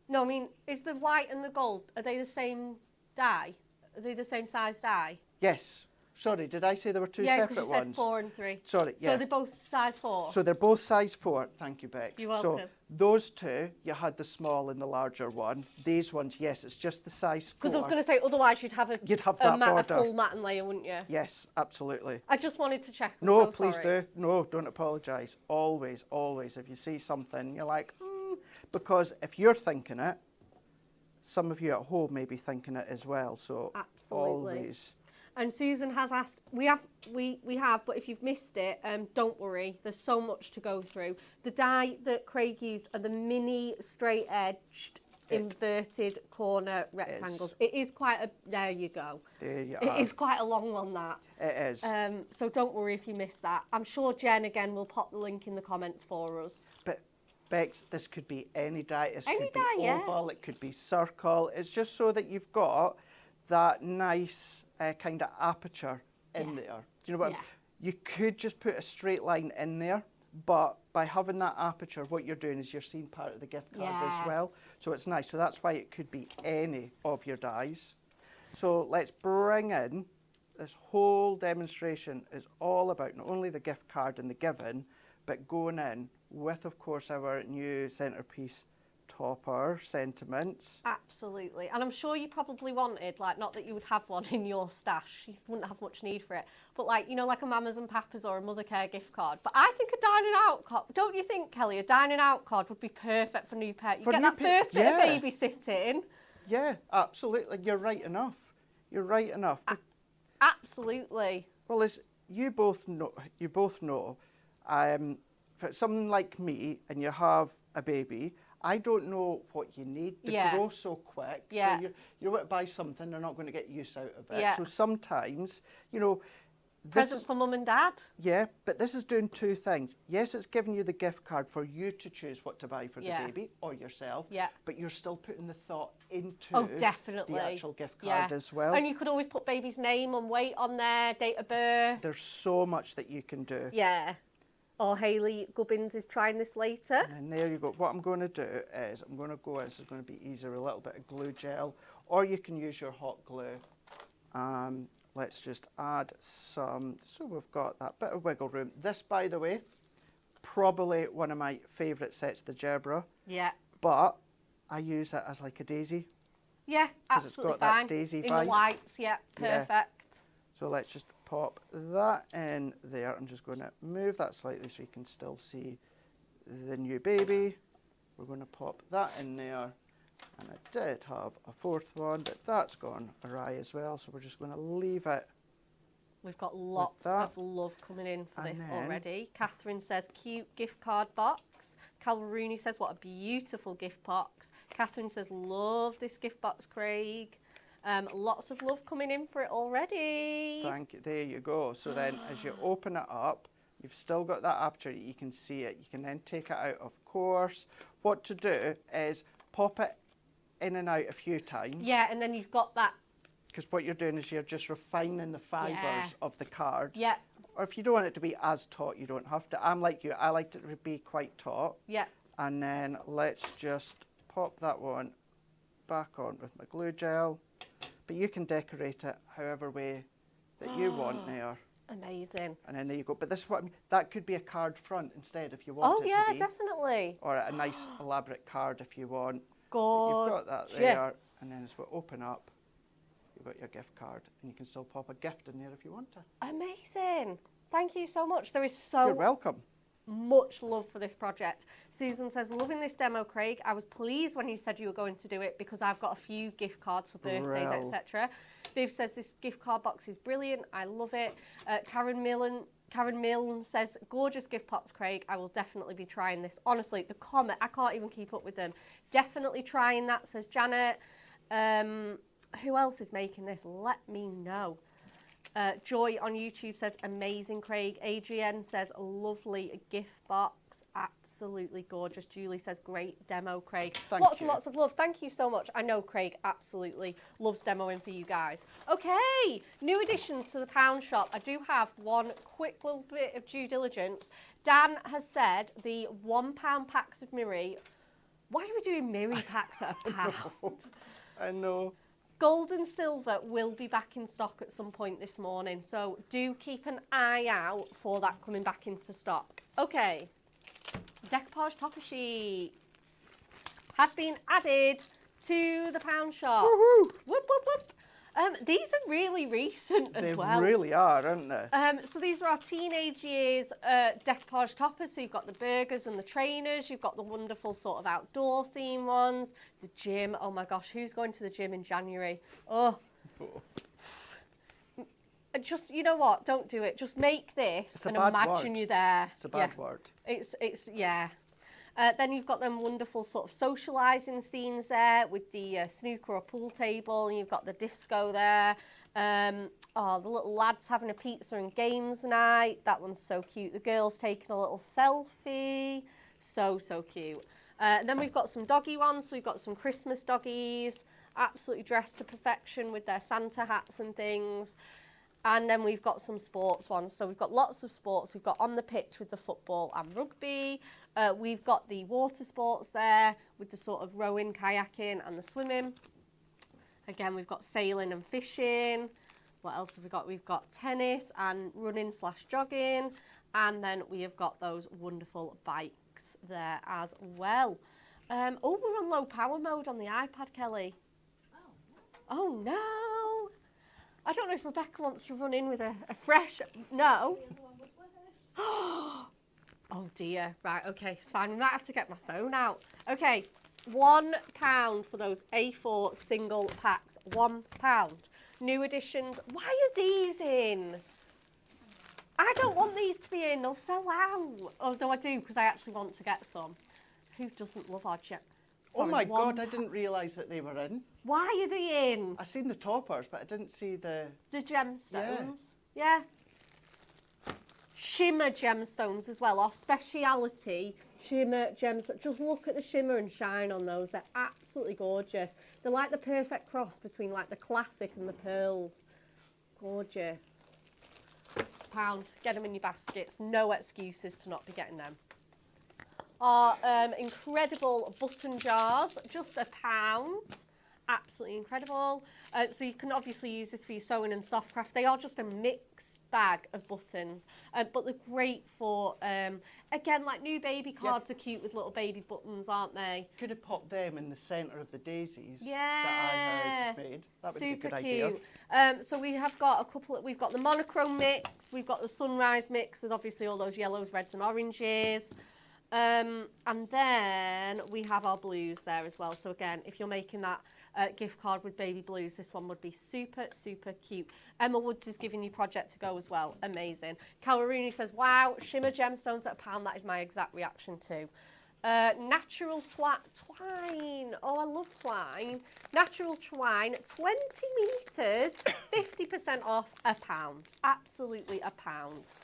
No, I mean, is the white and the gold, are they the same die? Are they the same size die? Yes. Sorry, did I say there were two Yeah, separate because you said ones? 4 and 3. Sorry, yeah. So they're both size 4? So they're both size 4. Thank you, Bex. You're So welcome. those two, you had the small and the larger one. These ones, yes, it's just the size 4. Because I was going to say, otherwise you'd have You'd have a that border. full matten layer, wouldn't you? Yes, absolutely. I just wanted to check. I'm No, so please sorry. do. No, don't apologise. Always, always. If you see something, you're like, because if you're thinking it, some of you at home may be thinking it as well. So Absolutely. always. And Susan has asked, we have, but if you've missed it, don't worry. There's so much to go through. The die that Craig used are the mini straight-edged inverted corner rectangles. It is quite a, there you go. There you It are. is quite a long one, that. It is. So don't worry if you missed that. I'm sure Jen, again, will pop the link in the comments for us. But Bex, this could be any die. It Any could be die, yeah. oval. It could be circle. It's just so that you've got that nice kind of aperture in there. Do you know what? Yeah. You could just put a straight line in there, but by having that aperture, what you're doing is you're seeing part of the gift card Yeah. as well. So it's nice. So that's why it could be any of your dies. So let's bring in, this whole demonstration is all about not only the gift card and the given, but going in with, of course, our new Centrepiece topper sentiments. Absolutely. And I'm sure you probably wanted, like, not that you would have one in your stash, you wouldn't have much need for it, but like, you know, like a Mamas and Papas or a Mother Care gift card. But I think a dining out card, don't you think, Kelly, a dining out card would be perfect for new parents? You For get new that first bit yeah. of babysitting. Yeah, absolutely. You're right enough. You're right enough. Absolutely. Well, as you both know, for someone like me and you have a baby, I don't know what you need. They Yeah. grow so quick. Yeah. So you're going to buy something, they're not going to get use out of it. Yeah. So sometimes, you know, this Present is, for mum and dad. yeah, but this is doing two things. Yes, it's giving you the gift card for you to choose what to buy for Yeah. the baby or yourself. Yeah. But you're still putting the thought into Oh, definitely. the actual gift card Yeah. as well. And you could always put baby's name and weight on there, date of birth. There's so much that you can do. Yeah. Or Hayley Gubbins is trying this later. And there you go. What I'm going to do is I'm going to go, this is going to be easier, a little bit of glue gel, or you can use your hot glue. Let's just add some, so we've got that bit of wiggle room. This, by the way, probably one of my favourite sets, the Gerbera, Yeah. but I use it as like a daisy. Yeah, 'Cause it's absolutely got that fine. daisy in vibe. the whites, yeah, Yeah. perfect. So let's just pop that in there. I'm just going to move that slightly so you can still see the new baby. We're going to pop that in there. And I did have a fourth one, but that's gone awry as well. So we're just going to leave it. We've got lots of love coming in for And this then- already. Catherine says, cute gift card box. Cal Rooney says, what a beautiful gift box. Catherine says, love this gift box, Craig. Lots of love coming in for it already. Thank you. There you go. So then as you open it up, you've still got that aperture. You can see it. You can then take it out, of course. What to do is pop it in and out a few times. Yeah, and then you've got that. Because what you're doing is you're just refining the fibres of the card. Yeah, Or if you don't want it to be as taut, you don't have to. I'm like you. I liked it to be quite taut. yeah. And then let's just pop that one back on with my glue gel. But you can decorate it however way that you want there. Amazing. And then there you go. But this is what I mean. That could be a card front instead if you want Oh, it yeah, to be. definitely. Or a nice elaborate card if you want. Gorgeous. You've got that there. And then as we open up, you've got your gift card. And you can still pop a gift in there if you want to. Amazing. Thank you so much. There is You're so welcome. much love for this project. Susan says, loving this demo, Craig. I was pleased when you said you were going to do it because I've got a few gift cards for birthdays, Brill. etc. Viv says, this gift card box is brilliant. I love it. Karen Milne says, gorgeous gift pots, Craig. I will definitely be trying this. Honestly, the comment, I can't even keep up with them. Definitely trying that, says Janet. Who else is making this? Let me know. Joy on YouTube says, amazing, Craig. Adrienne says, lovely gift box. Absolutely gorgeous. Julie says, great demo, Craig. Lots and lots of love. Thank you so much. I know Craig absolutely loves demoing for you guys. Okay, new additions to the pound shop. I do have one quick little bit of due diligence. Dan has said the £1 packs of Miri. Why are we doing Miri packs at a pound? I know. Gold and silver will be back in stock at some point this morning, so do keep an eye out for that coming back into stock. Okay, decoupage topper sheets have been added to the pound shop. Woohoo! Whoop, whoop, whoop. These are really recent as well. They really are, aren't they? So these are our teenage years decoupage toppers. So you've got the burgers and the trainers. You've got the wonderful sort of outdoor theme ones. The gym. Oh my gosh, who's going to the gym in January? Oh. Just, you know what? Don't do it. Just make this and imagine you're there. It's a bad word. Yeah. Then you've got them wonderful sort of socialising scenes there with the snooker or pool table, and you've got the disco there. The little lads having a pizza and games night. That one's so cute. The girls taking a little selfie. So cute. Then we've got some doggy ones. So we've got some Christmas doggies, absolutely dressed to perfection with their Santa hats and things. And then we've got some sports ones. So we've got lots of sports. We've got on the pitch with the football and rugby. We've got the water sports there with the sort of rowing, kayaking and the swimming. Again, we've got sailing and fishing. What else have we got? We've got tennis and running/jogging. And then we have got those wonderful bikes there as well. We're on low power mode on the iPad, Kelly. Oh, no. I don't know if Rebecca wants to run in with a fresh... No. Oh dear. Right, okay, it's fine. We might have to get my phone out. Okay, £1 for those A4 single packs. £1. New additions. Why are these in? I don't want these to be in. They'll sell out. Although I do, because I actually want to get some. Who doesn't love our jet? Oh my God, I didn't realise that they were in. Why are they in? I seen the toppers, but I didn't see the gemstones. Yeah. Shimmer gemstones as well. Our speciality shimmer gemstones. Just look at the shimmer and shine on those. They're absolutely gorgeous. They're like the perfect cross between like the classic and the pearls. Gorgeous. £1. Get them in your baskets. No excuses to not be getting them. Our incredible button jars, just £1. Absolutely incredible. So you can obviously use this for your sewing and soft craft. They are just a mixed bag of buttons, but they're great for, again, like new baby cards are cute with little baby buttons, aren't they? Could have popped them in the centre of the daisies Yeah. that I had made. That would be a good idea. Cute. So we have got a couple. We've got the monochrome mix. We've got the sunrise mix with obviously all those yellows, reds, and oranges. And then we have our blues there as well. So again, if you're making that gift card with baby blues, this one would be super, super cute. Emma Woods is giving you Project to Go as well. Amazing. Caloruni says, wow, shimmer gemstones at £1. That is my exact reaction too. Natural twine. Oh, I love twine. Natural twine, 20 metres, 50% off, £1. Absolutely £1.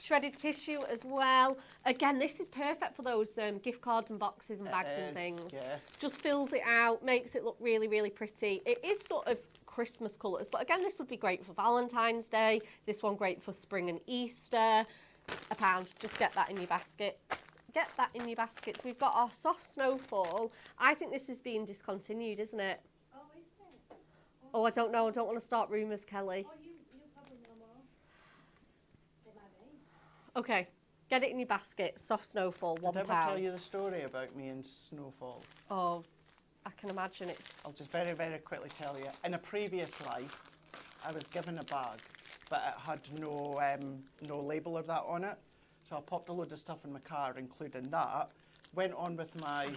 Shredded tissue as well. Again, this is perfect for those gift cards and boxes and bags and things. Yeah. Just fills it out, makes it look really, really pretty. It is sort of Christmas colours, but again, this would be great for Valentine's Day. This one great for spring and Easter. £1. Just get that in your baskets. Get that in your baskets. We've got our soft snowfall. I think this is being discontinued, isn't it? Oh, is it? Oh, I don't know. I don't want to start rumours, Kelly. Oh, you probably know more. It might be. Okay, get it in your basket. Soft snowfall, £1. Did I ever tell you the story about me and snowfall? Oh, I can imagine it's... I'll just very, very quickly tell you. In a previous life, I was given a bag, but it had no label or that on it. So I popped a load of stuff in my car, including that. Went on with my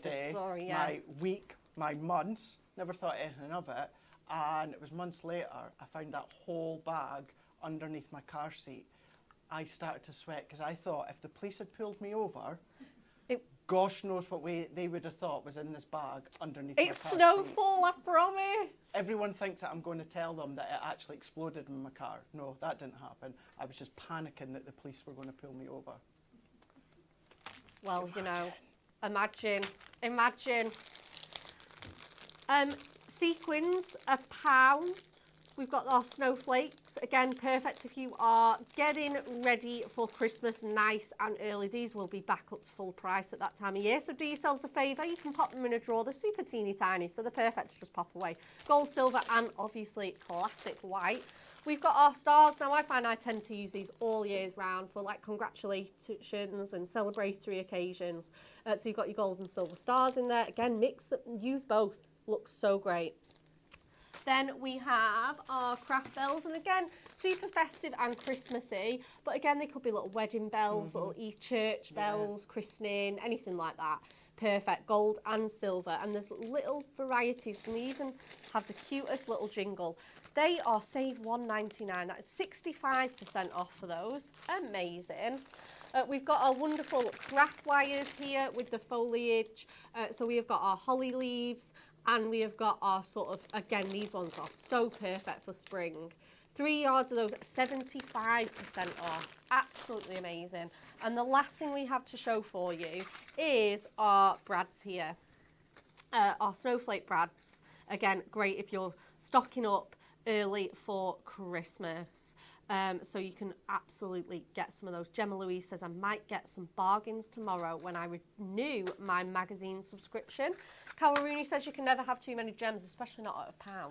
day, story, yeah. my week, my months. Never thought anything of it. And it was months later, I found that whole bag underneath my car seat. I started to sweat because I thought if the police had pulled me over, gosh knows what they would have thought was in this bag underneath my car It's seat. snowfall, I promise. Everyone thinks that I'm going to tell them that it actually exploded in my car. No, that didn't happen. I was just panicking that the police were going to pull me over. Well, you know, imagine. Sequins, £1. We've got our snowflakes. Again, perfect if you are getting ready for Christmas nice and early. These will be back up to full price at that time of year. So do yourselves a favour. You can pop them in a drawer. They're super teeny tiny, so they're perfect to just pop away. Gold, silver, and obviously classic white. We've got our stars. Now, I find I tend to use these all years round for like congratulations and celebratory occasions. So you've got your gold and silver stars in there. Again, mix them, use both. Looks so great. Then we have our craft bells, and again, super festive and Christmassy, but again, they could be little wedding bells, little church bells, christening, anything like that. Perfect, gold and silver, and there's little varieties, and we even have the cutest little jingle. They are save £1.99, that is 65% off for those, amazing. We've got our wonderful craft wires here with the foliage, so we have got our holly leaves, and we have got our sort of, again, these ones are so perfect for spring. 3 yards of those, 75% off. Absolutely amazing. And the last thing we have to show for you is our brads here. Our snowflake brads. Again, great if you're stocking up early for Christmas. So you can absolutely get some of those. Gemma Louise says I might get some bargains tomorrow when I renew my magazine subscription. Carol Rooney says you can never have too many gems, especially not at £1.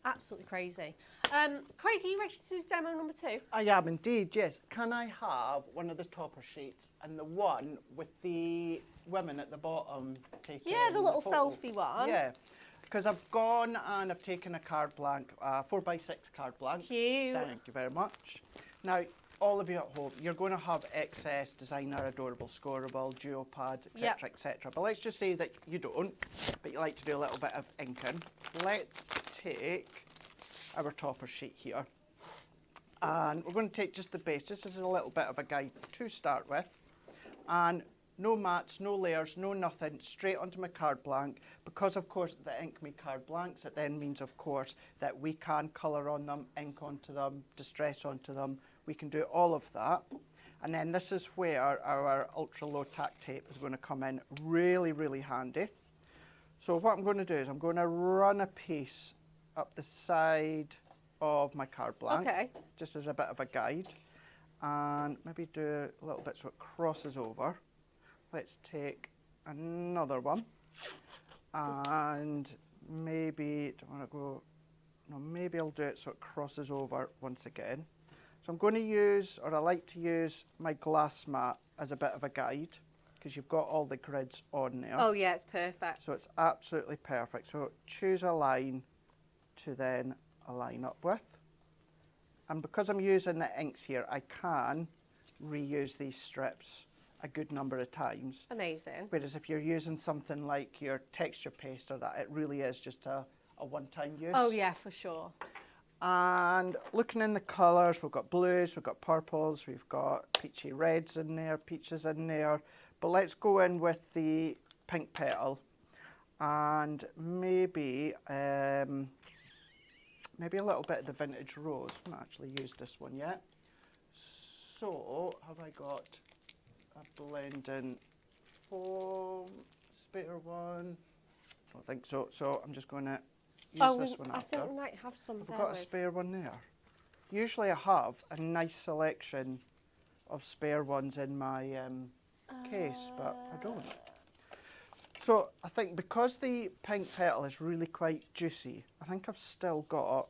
Absolutely crazy. Craig, are you ready to do demo number 2? I am indeed, yes. Can I have one of the topper sheets and the one with the women at the bottom taking The little photo? selfie one. Yeah, because I've gone and I've taken a card blank, 4x6 card blank. Cute. Thank you very much. Now, all of you at home, you're going to have excess designer, adorable, scoreable, duo pads, etc., etc. But let's just say that you don't, but you like to do a little bit of inking. Let's take our topper sheet here, and we're going to take just the base. This is a little bit of a guide to start with, and no mats, no layers, no nothing, straight onto my card blank. Because of course the ink me card blanks, it then means of course that we can colour on them, ink onto them, distress onto them. We can do all of that. And then this is where our ultra low tack tape is going to come in really, really handy. So what I'm going to do is I'm going to run a piece up the side of my card blank, just as a bit of a guide, and maybe do a little bit so it crosses over. Let's take another one, and maybe, don't want to go, no, maybe I'll do it so it crosses over once again. So I'm going to use, or I like to use, my glass mat as a bit of a guide, because you've got all the grids on there. Oh yeah, it's perfect. So it's absolutely perfect. So choose a line to then align up with. And because I'm using the inks here, I can reuse these strips a good number of times. Amazing. Whereas if you're using something like your texture paste or that, it really is just a one-time use. Oh yeah, for sure. And looking in the colours, we've got blues, we've got purples, we've got peachy reds in there, peaches in there. But let's go in with the pink petal and maybe maybe a little bit of the vintage rose. I haven't actually used this one yet. So have I got a blending foam spare one? I don't think so. So I'm just going to use this one I after. think we might have some Have there. I got a spare one there? Usually I have a nice selection of spare ones in my case, but I don't. So I think because the pink petal is really quite juicy, I think I've still got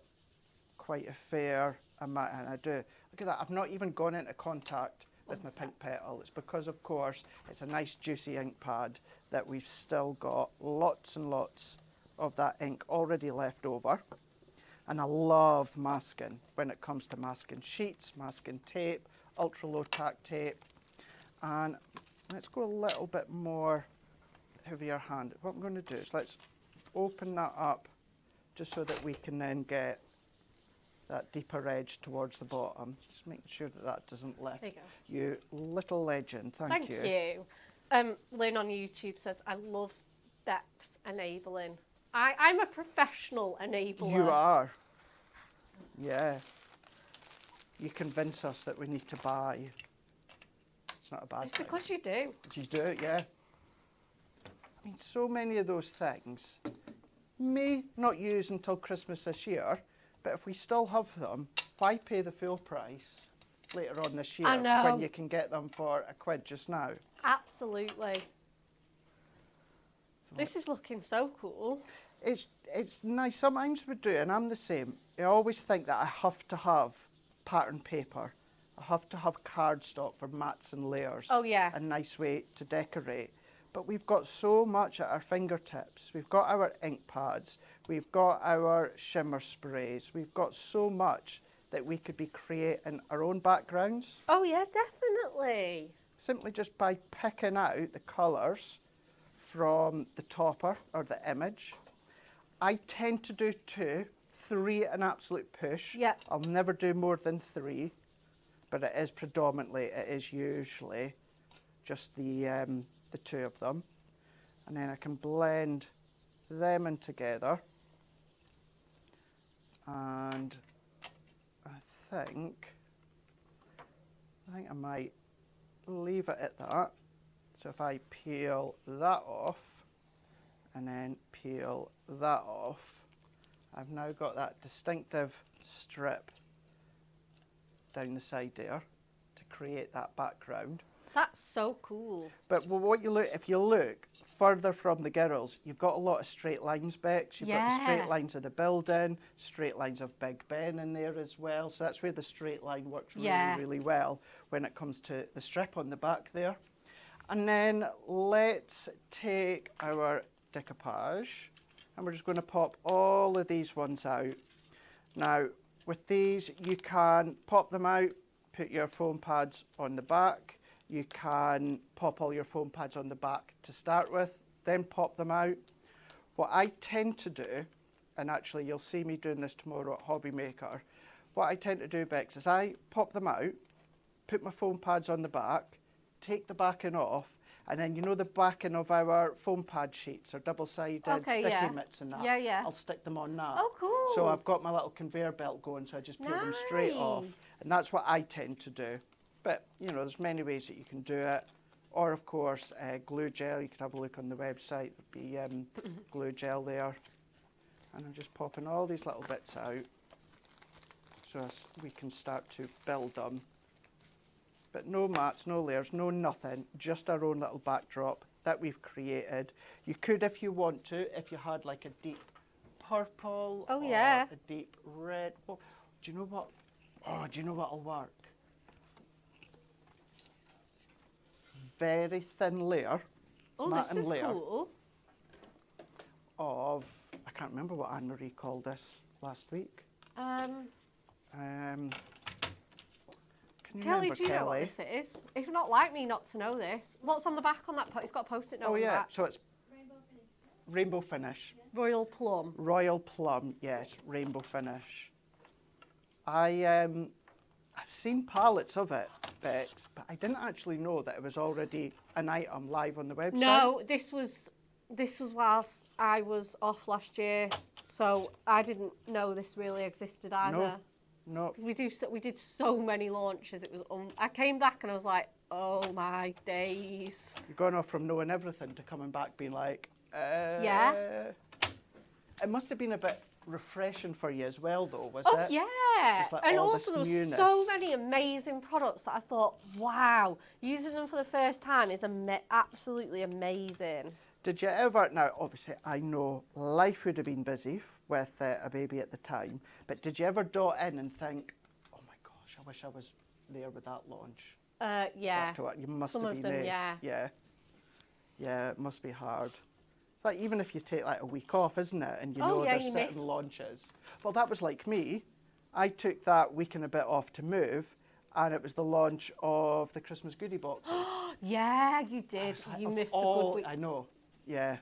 quite a fair amount, and I do. Look at that, I've not even gone into contact with my pink petal. It's because, of course, it's a nice juicy ink pad that we've still got lots and lots of that ink already left over. And I love masking when it comes to masking sheets, masking tape, ultra low tack tape. And let's go a little bit more heavier hand. What I'm going to do is let's open that up just so that we can then get that deeper edge towards the bottom. Just making sure that that doesn't lift. There you go. You little legend, thank you. Thank you. Lynn on YouTube says, I love Beck's enabling. I'm a professional enabler. You are. Yeah. You convince us that we need to buy. It's not a bad It's thing. because you do. You do it, yeah. I mean, so many of those things may not use until Christmas this year, but if we still have them, why pay the full price later on this year I know. when you can get them for £1 just now? Absolutely. This is looking so cool. It's nice. Sometimes we do, and I'm the same. I always think that I have to have pattern paper. I have to have cardstock for mats and layers. Oh, yeah. A nice way to decorate. But we've got so much at our fingertips. We've got our ink pads. We've got our shimmer sprays. We've got so much that we could be creating our own backgrounds. Oh, yeah, definitely. Simply just by picking out the colours from the topper or the image. I tend to do 2, 3 an absolute push. Yep. I'll never do more than 3, but it is usually just the 2 of them. And then I can blend them in together. And I think I might leave it at that. So if I peel that off and then peel that off, I've now got that distinctive strip down the side there to create that background. That's so cool. But what you look, if you look further from the girls, you've got a lot of straight lines, Bex. You've got the straight lines of the building, straight lines of Big Ben in there as well. So that's where the straight line works really, really well when it comes to the strip on the back there. And then let's take our decoupage and we're just going to pop all of these ones out. Now, with these, you can pop them out, put your foam pads on the back. You can pop all your foam pads on the back to start with, then pop them out. What I tend to do, and actually you'll see me doing this tomorrow at Hobby Maker, what I tend to do, Bex, is I pop them out, put my foam pads on the back, take the backing off, and then you know the backing of our foam pad sheets are double-sided sticky mitts and that. Yeah, yeah. I'll stick them on that. Oh, cool. So I've got my little conveyor belt going, so I just peel them straight off. And that's what I tend to do. But, you know, there's many ways that you can do it. Or, of course, glue gel. You could have a look on the website. There'd be glue gel there. And I'm just popping all these little bits out so as we can start to build them. But no mats, no layers, no nothing, just our own little backdrop that we've created. You could, if you want to, if you had like a deep purple or a deep red. Oh, do you know what? Oh, do you know what'll work? Very thin layer, Oh, this is cool. of, I can't remember what Anne-Marie called this last week. Can Can you Kelly, remember do you know what Kelly? this is? It's not like me not to know this. What's on the back on that? It's got a post-it note Oh on the yeah, back. so it's Rainbow finish. rainbow finish. Royal Plum. Royal Plum, yes, rainbow finish. I've seen pallets of it, but I didn't actually know that it was already an item live on the website. No, this was whilst I was off last year, so I didn't know this really existed either. No. 'Cause we did so many launches. It was I came back and I was like, oh my days. You're going off from knowing everything to coming back being like, Yeah. It must have been a bit refreshing for you as well, though, was Oh it? yeah, Just like and all also there this was newness. so many amazing products that I thought, wow, using them for the first time is absolutely amazing. Did you ever, now obviously I know life would have been busy with a baby at the time, but did you ever dot in and think, oh my gosh, I wish I was there with that launch? Yeah, To it. You must some have of been them, there. yeah. Yeah, it must be hard. It's like even if you take like a week off, isn't it? And you Oh, know yeah, there's you certain miss- launches. Well, that was like me. I took that week and a bit off to move, and it was the launch of the Christmas goodie boxes. Yeah, you I did. was like, You of missed all- a good week. I know. Yeah.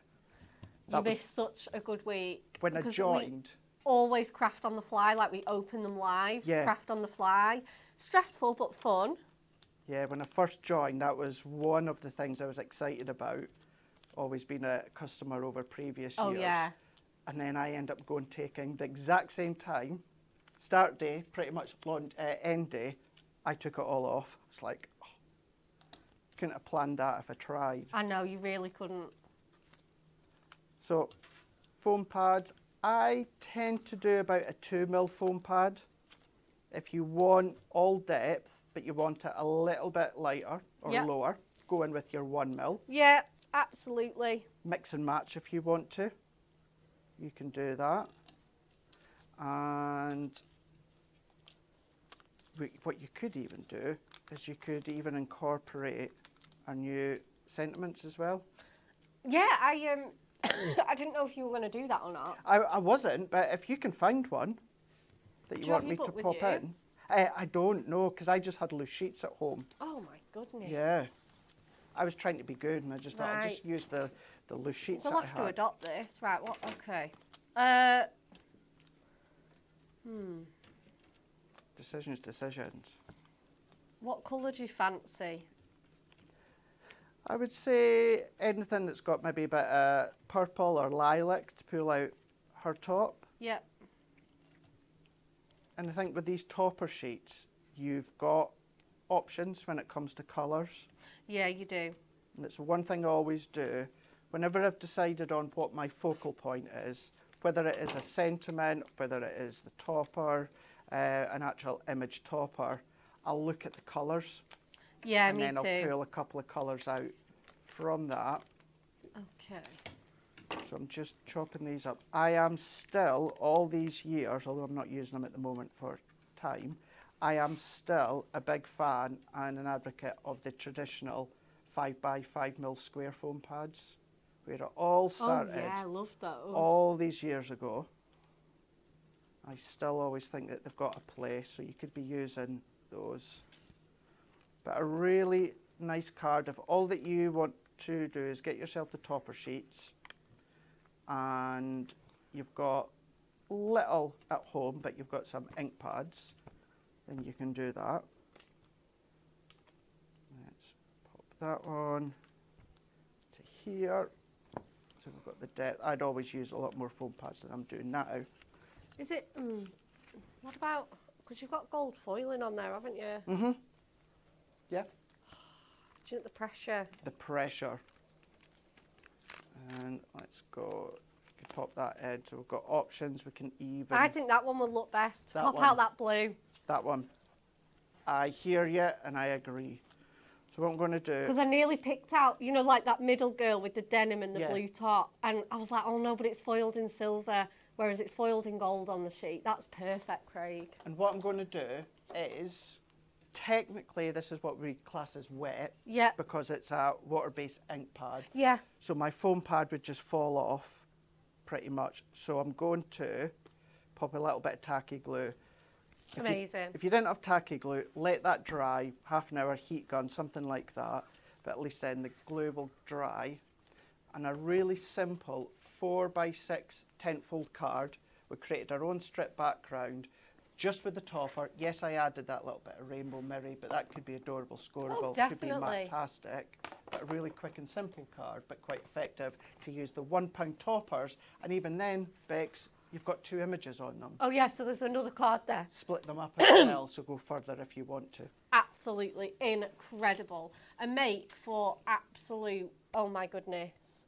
You That was missed such a good week. when I because joined. We always craft on the fly, like we open them live, Yeah. craft on the fly. Stressful but fun. Yeah, when I first joined, that was one of the things I was excited about. Always been a customer over previous Oh, years. yeah. And then I end up going taking the exact same time, start day, pretty much launch, end day. I took it all off. It's like, oh, couldn't have planned that if I tried. I know, you really couldn't. So, foam pads, I tend to do about a 2mm foam pad. If you want all depth, but you want it a little bit lighter or Yep. lower, go in with your 1mm. Yeah, absolutely. Mix and match if you want to. You can do that. And what you could even do is you could even incorporate a new sentiments as well. Yeah, I I didn't know if you were going to do that or not. I wasn't, but if you can find one that Do you you want have me your to book with pop you? in, I don't know because I just had loose sheets at home. Oh my goodness. Yeah. I was trying to be good and I just thought I'll just Right. use the loose sheets We'll that I have to had. adopt this. Right, what? Okay. Decisions. What colour do you fancy? I would say anything that's got maybe a bit of purple or lilac to pull out her top. Yep. And I think with these topper sheets, you've got options when it comes to colours. Yeah, you do. And it's one thing I always do. Whenever I've decided on what my focal point is, whether it is a sentiment, whether it is the topper, an actual image topper, I'll look at the colours. Yeah, And me then too. I'll pull a couple of colours out from that. Okay. So I'm just chopping these up. I am still, all these years, although I'm not using them at the moment for time, I am still a big fan and an advocate of the traditional 5x5mm square foam pads, where it all started Oh yeah, I love those. all these years ago. I still always think that they've got a place, so you could be using those. But a really nice card, if all that you want to do is get yourself the topper sheets, and you've got little at home, but you've got some ink pads, then you can do that. Let's pop that on to here. So we've got the depth. I'd always use a lot more foam pads than I'm doing now. Is it? What about? Because you've got gold foiling on there, haven't you? Mm-hmm. Yeah. Do you know the pressure? The pressure. And let's go. We can pop that in. So we've got options. We can even. I think that one would look best. That Pop one. out that blue. That one. I hear you and I agree. So what I'm going to do. Because I nearly picked out, you know, like that middle girl with the denim and the Yeah. blue top. And I was like, oh no, but it's foiled in silver, whereas it's foiled in gold on the sheet. That's perfect, Craig. And what I'm going to do is, technically this is what we class as wet. Yeah. Because it's a water-based ink pad. Yeah. So my foam pad would just fall off pretty much. So I'm going to pop a little bit of tacky glue Amazing. If you didn't have tacky glue, let that dry, half an hour, heat gun, something like that. But at least then the glue will dry. And a really simple 4x6 10-fold card. We created our own strip background just with the topper. Yes, I added that little bit of rainbow mirror, but that could be adorable, scoreable, could be definitely. fantastic. But a really quick and simple card, but quite effective to use the £1 toppers. And even then, Bex, you've got 2 images on them. Oh yeah, so there's another card there. Split them up as well, so go further if you want to. Absolutely incredible. A make for absolute, oh my goodness.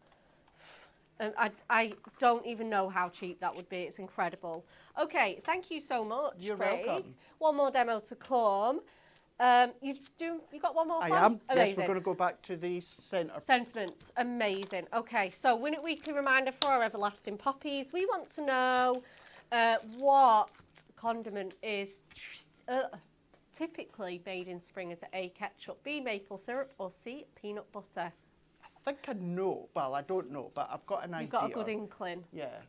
I don't even know how cheap that would be. It's incredible. Okay, thank you so much, You're Craig. welcome. One more demo to come. You got one more? I planned? am. Amazing. Yes, we're going to go back to the centre. Sentiments, amazing. Okay, so Win It Weekly reminder for our everlasting poppies. We want to know what condiment is typically made in spring. Is it A, ketchup, B, maple syrup, or C, peanut butter? I think I know. Well, I don't know, but I've got an idea. You've got a good inkling. Yeah.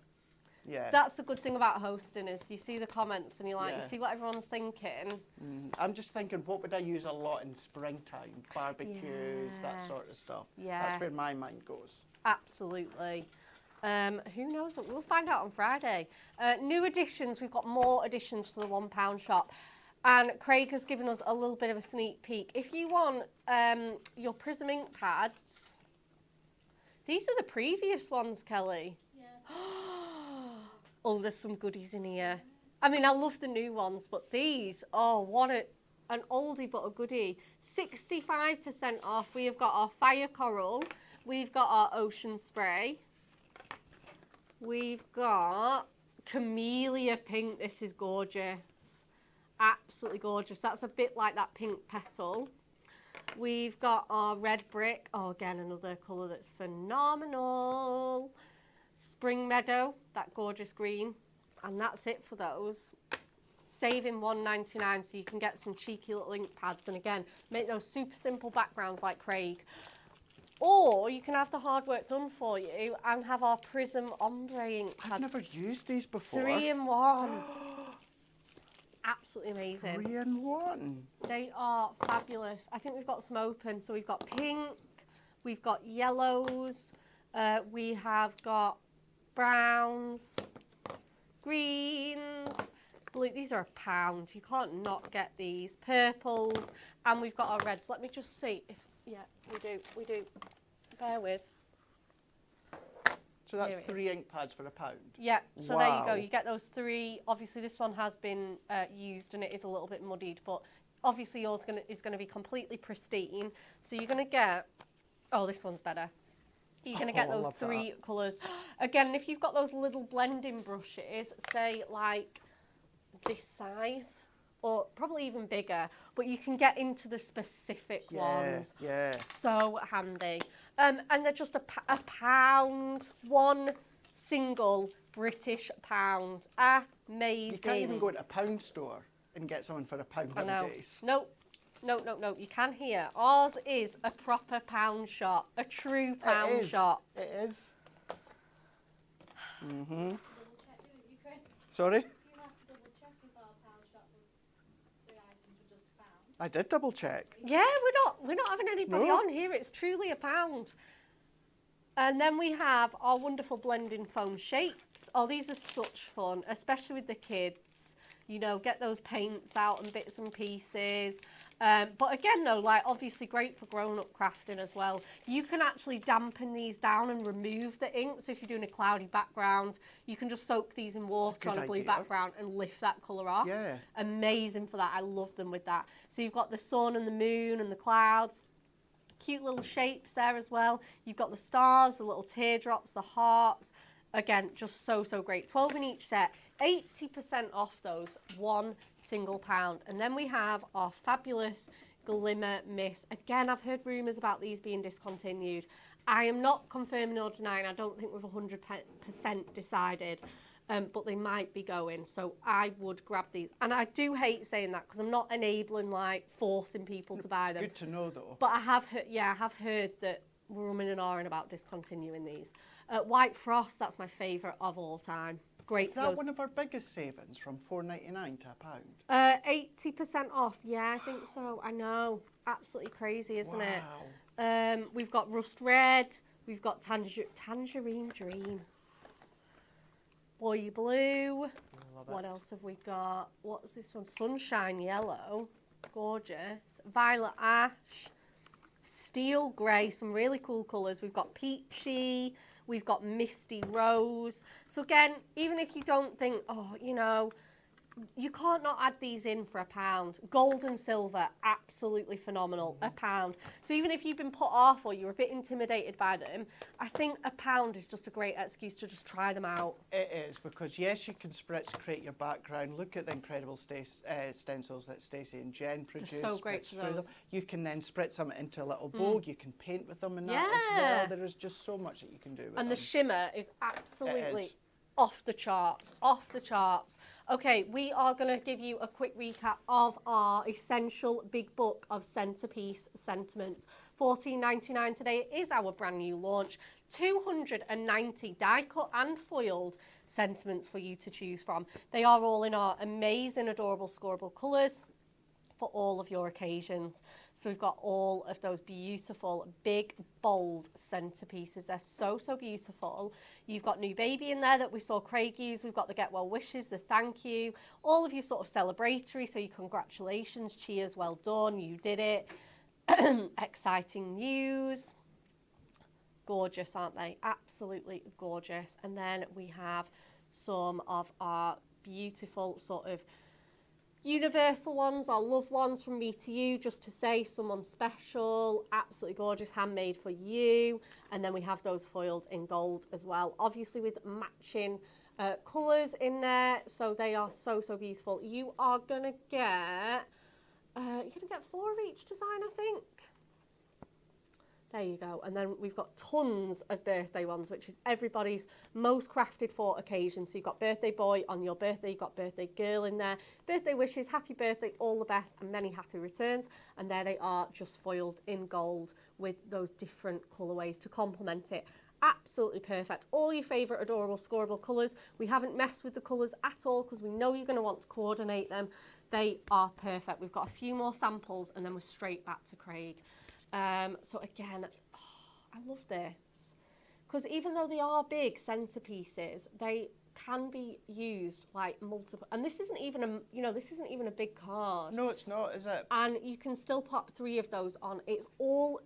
Yeah. That's the good thing about hosting is you see the comments and you're like, Yeah. you see what everyone's thinking. I'm just thinking, what would I use a lot in springtime? Barbecues, that Yeah. sort of stuff. Yeah. That's where my mind goes. Absolutely. Who knows? We'll find out on Friday. New additions. We've got more additions to the £1 shop. And Craig has given us a little bit of a sneak peek. If you want your Prism ink pads, these are the previous ones, Kelly. Yeah. Oh, there's some goodies in here. I mean, I love the new ones, but these, oh, what an oldie but a goodie. 65% off. We have got our Fire Coral. We've got our Ocean Spray. We've got Camellia Pink. This is gorgeous. Absolutely gorgeous. That's a bit like that pink petal. We've got our Red Brick. Oh, again, another colour that's phenomenal. Spring Meadow, that gorgeous green. And that's it for those. Saving $1.99 so you can get some cheeky little ink pads. And again, make those super simple backgrounds like Craig. Or you can have the hard work done for you and have our Prism Ombre ink pads. I've never used these before. 3 in 1. Absolutely amazing. 3 in 1. They are fabulous. I think we've got some open. So we've got pink, we've got yellows, we have got browns, greens, blue. These are £1. You can't not get these. Purples, and we've got our reds. Let me just see if, yeah, we do. Bear with. So that's Here it 3 is. ink pads for £1. Yeah, so there you go. Wow. You get those 3. Obviously, this one has been used and it is a little bit muddied, but obviously yours is going to be completely pristine. So you're going to get, oh, this one's better. You're going to get Oh, I those love 3 colours. Again, if you've got those little blending brushes, say like this size, or probably even bigger, but you can get into the specific ones. Yeah. So handy. And they're just £1, 1 single British pound. Amazing. You can't even go to a pound store and get someone for £1 I know. nowadays. No. You can here. Ours is a proper pound shop, a true pound shop. It is. Double check, didn't you, Craig? Sorry? You have to double check if our pound shop was the items were just £1. I did double check. Yeah, we're not having anybody No. on here. It's truly £1. And then we have our wonderful blending foam shapes. Oh, these are such fun, especially with the kids. You know, get those paints out and bits and pieces. But again, though, like obviously great for grown-up crafting as well. You can actually dampen these down and remove the ink. So if you're doing a cloudy background, you can just soak these in water on a good blue idea. background and lift that colour off. Yeah. Amazing for that. I love them with that. So you've got the sun and the moon and the clouds. Cute little shapes there as well. You've got the stars, the little teardrops, the hearts. Again, just so great. 12 in each set. 80% off those, £1 single pound. And then we have our fabulous Glimmer Mist. Again, I've heard rumours about these being discontinued. I am not confirming or denying. I don't think we've 100% decided, but they might be going. So I would grab these. And I do hate saying that because I'm not enabling, like, forcing people to buy them. Good to know, though. But I have heard that we're umming and ahhing about discontinuing these. White Frost, that's my favourite of all time. Great Is for that those. one of our biggest savings, from £4.99 to £1? 80% off. Yeah, I think so. I know. Absolutely crazy, isn't it? Wow. We've got rust red. We've got tangerine dream. Boy blue. What else have we got? What's this one? Sunshine yellow. Gorgeous. Violet ash. Steel grey. Some really cool colours. We've got peachy. We've got misty rose. So again, even if you don't think, oh, you know, you can't not add these in for £1. Gold and silver, absolutely phenomenal, £1. So even if you've been put off or you're a bit intimidated by them, I think £1 is just a great excuse to just try them out. It is, because yes, you can spritz, create your background. Look at the incredible stencils that Stacey and Jen produce. so great spritz for through those. them. You can then spritz them into a little bowl. You can paint with them and that as Yeah. well. There is just so much that you can do with And them. the shimmer is absolutely is. off the charts, off the charts. Okay, we are going to give you a quick recap of our essential big book of Centrepiece sentiments. $14.99 today is our brand new launch. 290 die cut and foiled sentiments for you to choose from. They are all in our amazing, adorable, scoreable colours for all of your occasions. So we've got all of those beautiful, big, bold centerpieces. They're so, so beautiful. You've got New Baby in there that we saw Craig use. We've got the Get Well Wishes, the thank you, all of you sort of celebratory. So your congratulations, cheers, well done, you did it. Exciting news. Gorgeous, aren't they? Absolutely gorgeous. And then we have some of our beautiful sort of universal ones, our love ones from me to you, just to say someone special, absolutely gorgeous, handmade for you. And then we have those foiled in gold as well, obviously with matching colours in there. So they are so, so beautiful. You are going to get, you're going to get 4 of each design, I think. There you go. And then we've got tons of birthday ones, which is everybody's most crafted for occasion. So you've got birthday boy on your birthday, you've got birthday girl in there, birthday wishes, happy birthday, all the best, and many happy returns. And there they are, just foiled in gold with those different colourways to complement it. Absolutely perfect. All your favourite adorable scoreable colours. We haven't messed with the colours at all because we know you're going to want to coordinate them. They are perfect. We've got a few more samples and then we're straight back to Craig. So again, I love this because even though they are big centerpieces, they can be used like multiple. And this isn't even a, you know, this isn't even a big card. No, it's not, is it? And you can still pop 3 of those on. It all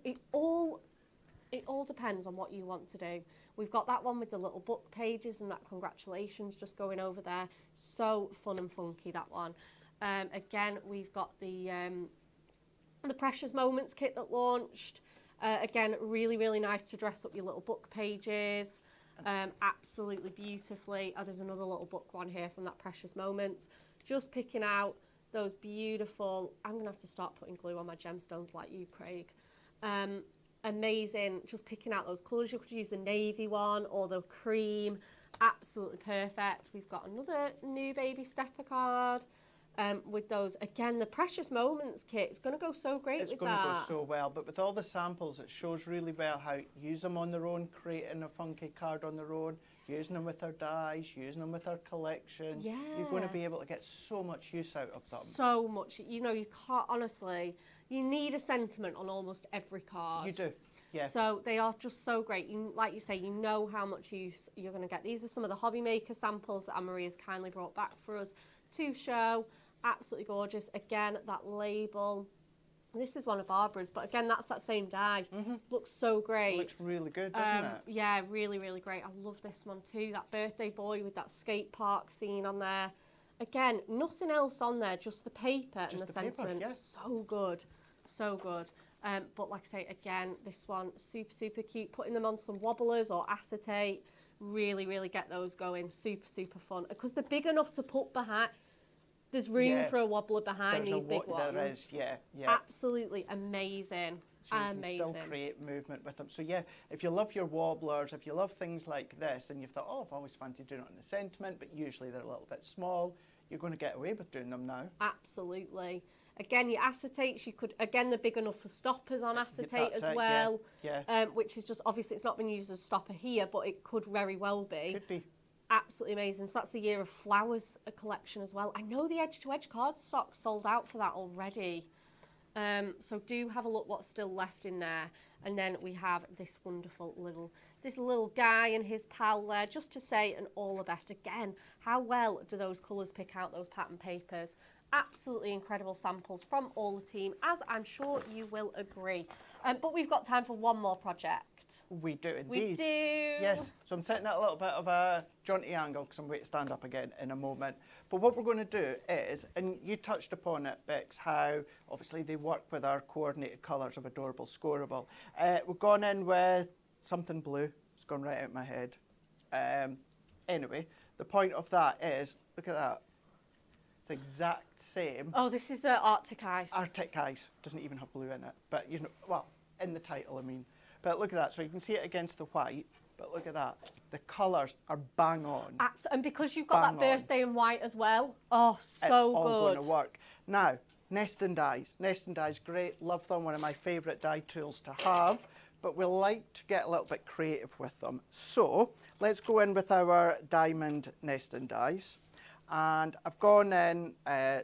depends on what you want to do. We've got that one with the little book pages and that congratulations just going over there. So fun and funky, that one. Again, we've got the Precious Moments kit that launched. Again, really, really nice to dress up your little book pages. Absolutely beautifully. Oh, there's another little book one here from that Precious Moments. Just picking out those beautiful, I'm going to have to start putting glue on my gemstones like you, Craig. Amazing. Just picking out those colours. You could use the navy one or the cream. Absolutely perfect. We've got another New Baby stepper card. With those, again, the Precious Moments kit, it's going to go so great with that. It's going to go so well, but with all the samples, it shows really well how use them on their own, creating a funky card on their own, using them with our dies, using them with our collection. Yeah. You're going to be able to get so much use out of them. So much. You know, you can't, honestly, you need a sentiment on almost every card. You do, yeah. So they are just so great. You, like you say, you know how much use you're going to get. These are some of the Hobby Maker samples that Anne-Marie has kindly brought back for us to show. Absolutely gorgeous. Again, that label. This is one of Barbara's, but again, that's that same die. Looks so great. It looks really good, doesn't it? Yeah, really, really great. I love this one too. That birthday boy with that skate park scene on there. Again, nothing else on there, just the paper and the sentiment. Yeah. So good, so good. But like I say, again, this one, super, super cute. Putting them on some wobblers or acetate, really, really get those going. Super, super fun. Because they're big enough to put behind. There's room for a wobbler behind these big ones. There is, yeah. Absolutely amazing. So you can still create movement with them. So yeah, if you love your wobblers, if you love things like this, and you've thought, oh, I've always fancied doing it on the sentiment, but usually they're a little bit small, you're going to get away with doing them now. Absolutely. Again, your acetates, you could, again, they're big enough for stoppers on acetate as well. Yeah. Which is just, obviously, it's not been used as a stopper here, but it could very well be. Could be. absolutely amazing. So that's the Year of Flowers collection as well. I know the Edge to Edge cardstock sold out for that already. So do have a look what's still left in there. And then we have this wonderful little guy and his pal there, just to say an all the best. Again, how well do those colours pick out those pattern papers? Absolutely incredible samples from all the team, as I'm sure you will agree. But we've got time for one more project. We do indeed. We do. Yes, so I'm setting at a little bit of a jaunty angle because I'm going to stand up again in a moment. But what we're going to do is, and you touched upon it, Bex, how obviously they work with our coordinated colours of Adorable Scoreable. We've gone in with something blue. It's gone right out my head. Anyway, the point of that is, look at that. It's the exact same. Oh, this is Arctic Ice. Arctic Ice doesn't even have blue in it, but you know, well, in the title, I mean. But look at that. So you can see it against the white, but look at that. The colours are bang on. And because you've got that birthday in white as well. Oh, so good. It's all going to work. Now, nesting dies. Nesting dies, great. Love them. One of my favourite die tools to have. But we like to get a little bit creative with them. So let's go in with our diamond nesting dies. And I've gone in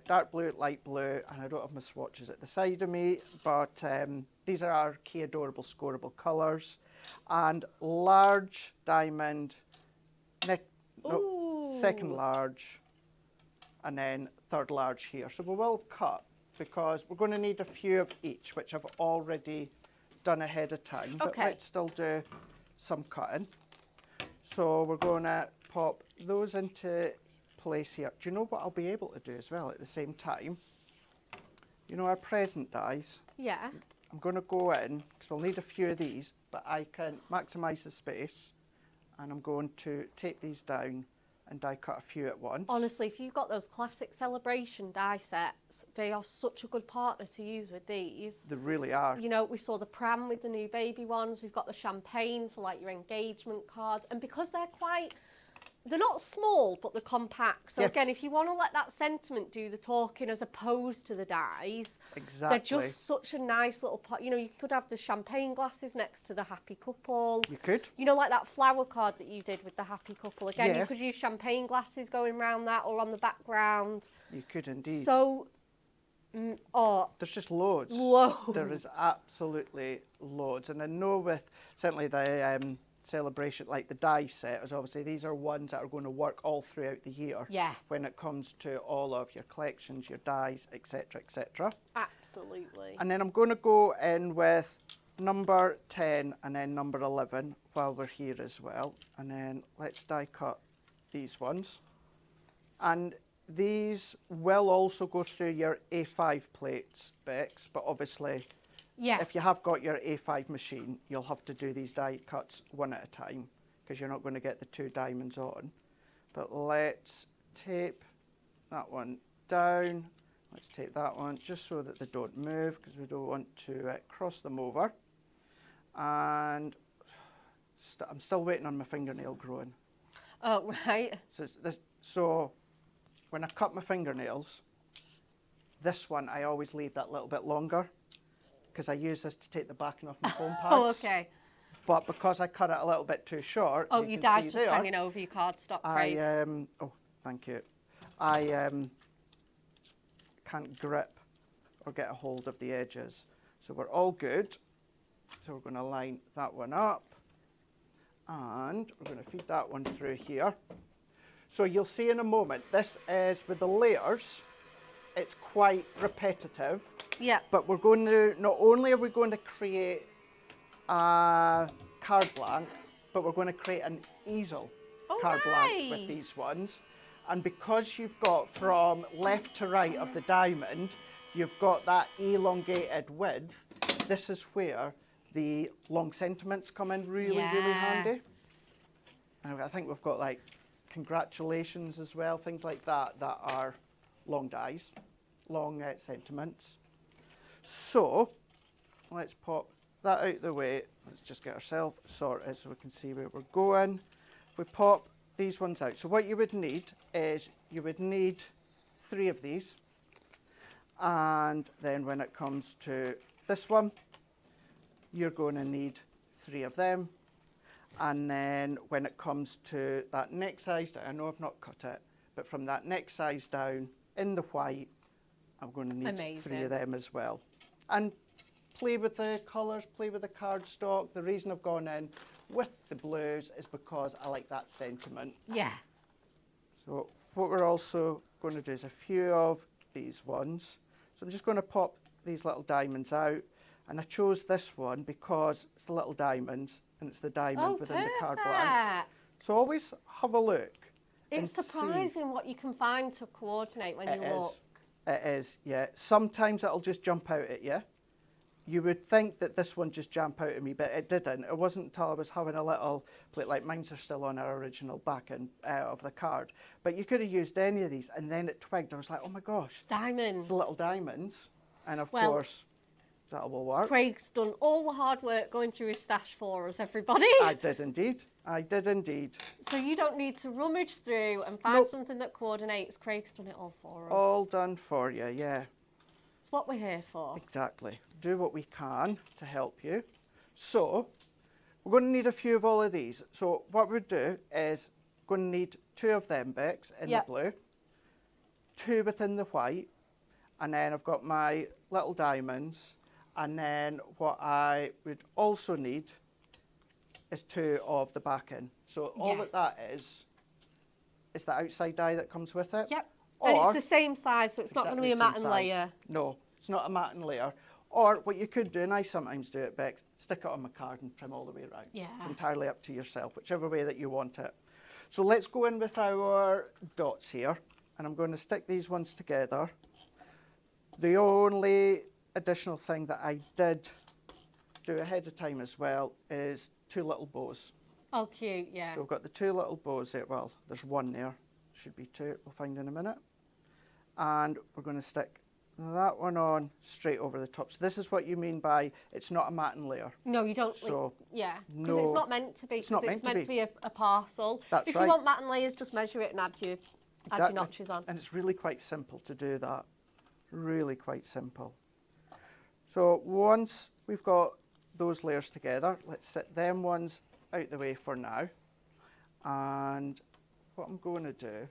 dark blue, light blue, and I don't have my swatches at the side of me, but these are our key Adorable Scoreable colours. And large diamond, second large, and then third large here. So we will cut because we're going to need a few of each, which I've already done ahead of time. But let's still do some cutting. So we're going to pop those into place here. Do you know what I'll be able to do as well at the same time? You know our present dies? Yeah. I'm going to go in, because we'll need a few of these, but I can maximise the space, and I'm going to take these down and die cut a few at once. Honestly, if you've got those classic celebration die sets, they are such a good partner to use with these. They really are. You know, we saw the pram with the new baby ones. We've got the champagne for like your engagement cards. And because they're not small, but they're compact. So again, if you want to let that sentiment do the talking as opposed to the dies, they're just such a nice little pot. You know, you could have the champagne glasses next to the happy couple. You could. You know, like that flower card that you did with the happy couple. Again, you could use champagne glasses going around that or on the background. You could indeed. So, there's just loads. Loads. There is absolutely loads. And I know with certainly the celebration, like the die set, is obviously these are ones that are going to work all throughout the year. Yeah. When it comes to all of your collections, your dies, etc., etc. Absolutely. And then I'm going to go in with number 10 and then number 11 while we're here as well. And then let's die cut these ones. And these will also go through your A5 plates, Bex, but obviously if you have got your A5 machine, you'll have to do these die cuts one at a time because you're not going to get the two diamonds on. But let's tape that one down. Let's tape that one just so that they don't move because we don't want to cross them over. And I'm still waiting on my fingernail growing. Oh, right. So when I cut my fingernails, this one I always leave that little bit longer because I use this to take the backing off my foam pads. Oh, okay. But because I cut it a little bit too short, your die's just hanging over your cardstock, Craig. Oh, thank you. I can't grip or get a hold of the edges. So we're all good. So we're going to line that one up. And we're going to feed that one through here. So you'll see in a moment, this is with the layers, it's quite repetitive. Yeah. But we're going to, not only are we going to create a card blank, but we're going to create an easel card blank with these ones. And because you've got from left to right of the diamond, you've got that elongated width, this is where the long sentiments come in really handy. And I think we've got like congratulations as well, things like that, that are long dies, long sentiments. So let's pop that out the way. Let's just get ourselves sorted so we can see where we're going. We pop these ones out. So what you would need is you would need 3 of these. And then when it comes to this one, you're going to need 3 of them. And then when it comes to that next size down, I know I've not cut it, but from that next size down in the white, I'm going to need Amazing. 3 of them as well. And play with the colours, play with the cardstock. The reason I've gone in with the blues is because I like that sentiment. Yeah. So what we're also going to do is a few of these ones. So I'm just going to pop these little diamonds out. And I chose this one because it's the little diamonds and it's the diamond within the card blank. So always have a look. It's surprising what you can find to coordinate when you look. It is, yeah. Sometimes it'll just jump out at you. You would think that this one just jumped out at me, but it didn't. It wasn't until I was having a little plate, like mine's are still on our original backing of the card. But you could have used any of these, and then it twigged. I was like, oh my gosh. Diamonds. It's the little diamonds. And of course, that will work. Craig's done all the hard work going through his stash for us, everybody. I did indeed. I did indeed. So you don't need to rummage through and find something that coordinates. Craig's done it all for us. All done for you, yeah. It's what we're here for. Exactly. Do what we can to help you. So we're going to need a few of all of these. So what we'll do is going to need 2 of them, Bex, in the blue, 2 within the white, and then I've got my little diamonds. And then what I would also need is 2 of the backing. So all that is the outside die that comes with it. Yep. And it's the same size, so it's not going to be a matte layer. No, it's not a matte layer. Or what you could do, and I sometimes do it, Bex, stick it on my card and trim all the way around. Yeah. It's entirely up to yourself, whichever way that you want it. So let's go in with our dots here. And I'm going to stick these ones together. The only additional thing that I did do ahead of time as well is 2 little bows. Oh, cute, yeah. So we've got the 2 little bows there. Well, there's 1 there. Should be 2. We'll find in a minute. And we're going to stick that one on straight over the top. So this is what you mean by it's not a matte layer. No, you don't. So yeah, because it's not meant to be. It's not meant to be a parcel. That's if right. you want matte layers, just measure it and add your notches on. And it's really quite simple to do that. Really quite simple. So once we've got those layers together, let's set them ones out the way for now. And what I'm going to do...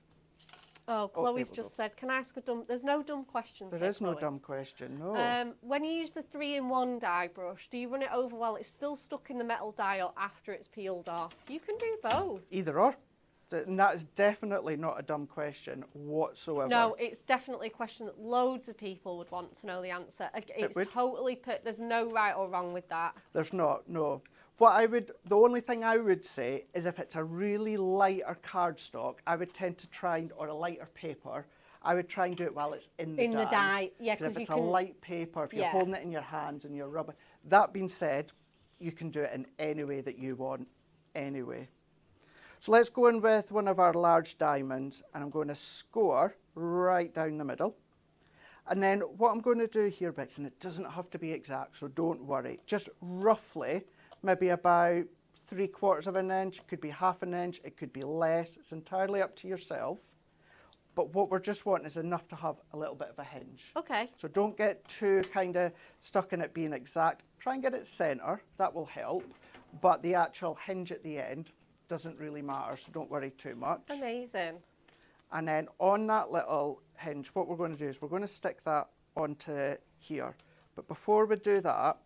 Oh, Chloe's just said, can I ask a dumb... There's no dumb questions There here, is no Chloe. dumb question, no. When you use the 3-in-1 die brush, do you run it over while it's still stuck in the metal die or after it's peeled off? You can do both. Either or. And that is definitely not a dumb question whatsoever. No, it's definitely a question that loads of people would want to know the answer. It's totally there's no right or wrong with that. There's not, no. The only thing I would say is if it's a really lighter cardstock, I would tend to try, or a lighter paper, I would try and do it while it's in the die. In the die, yeah. Because if it's a light paper, if you're holding it in your hands and you're rubbing. That being said, you can do it in any way that you want, anyway. So let's go in with one of our large diamonds, and I'm going to score right down the middle. And then what I'm going to do here, Bex, and it doesn't have to be exact, so don't worry, just roughly, maybe about 3/4 of an inch, it could be half an inch, it could be less, it's entirely up to yourself. But what we're just wanting is enough to have a little bit of a hinge. Okay. So don't get too kind of stuck in it being exact. Try and get it centre, that will help. But the actual hinge at the end doesn't really matter, so don't worry too much. Amazing. And then on that little hinge, what we're going to do is we're going to stick that onto here. But before we do that,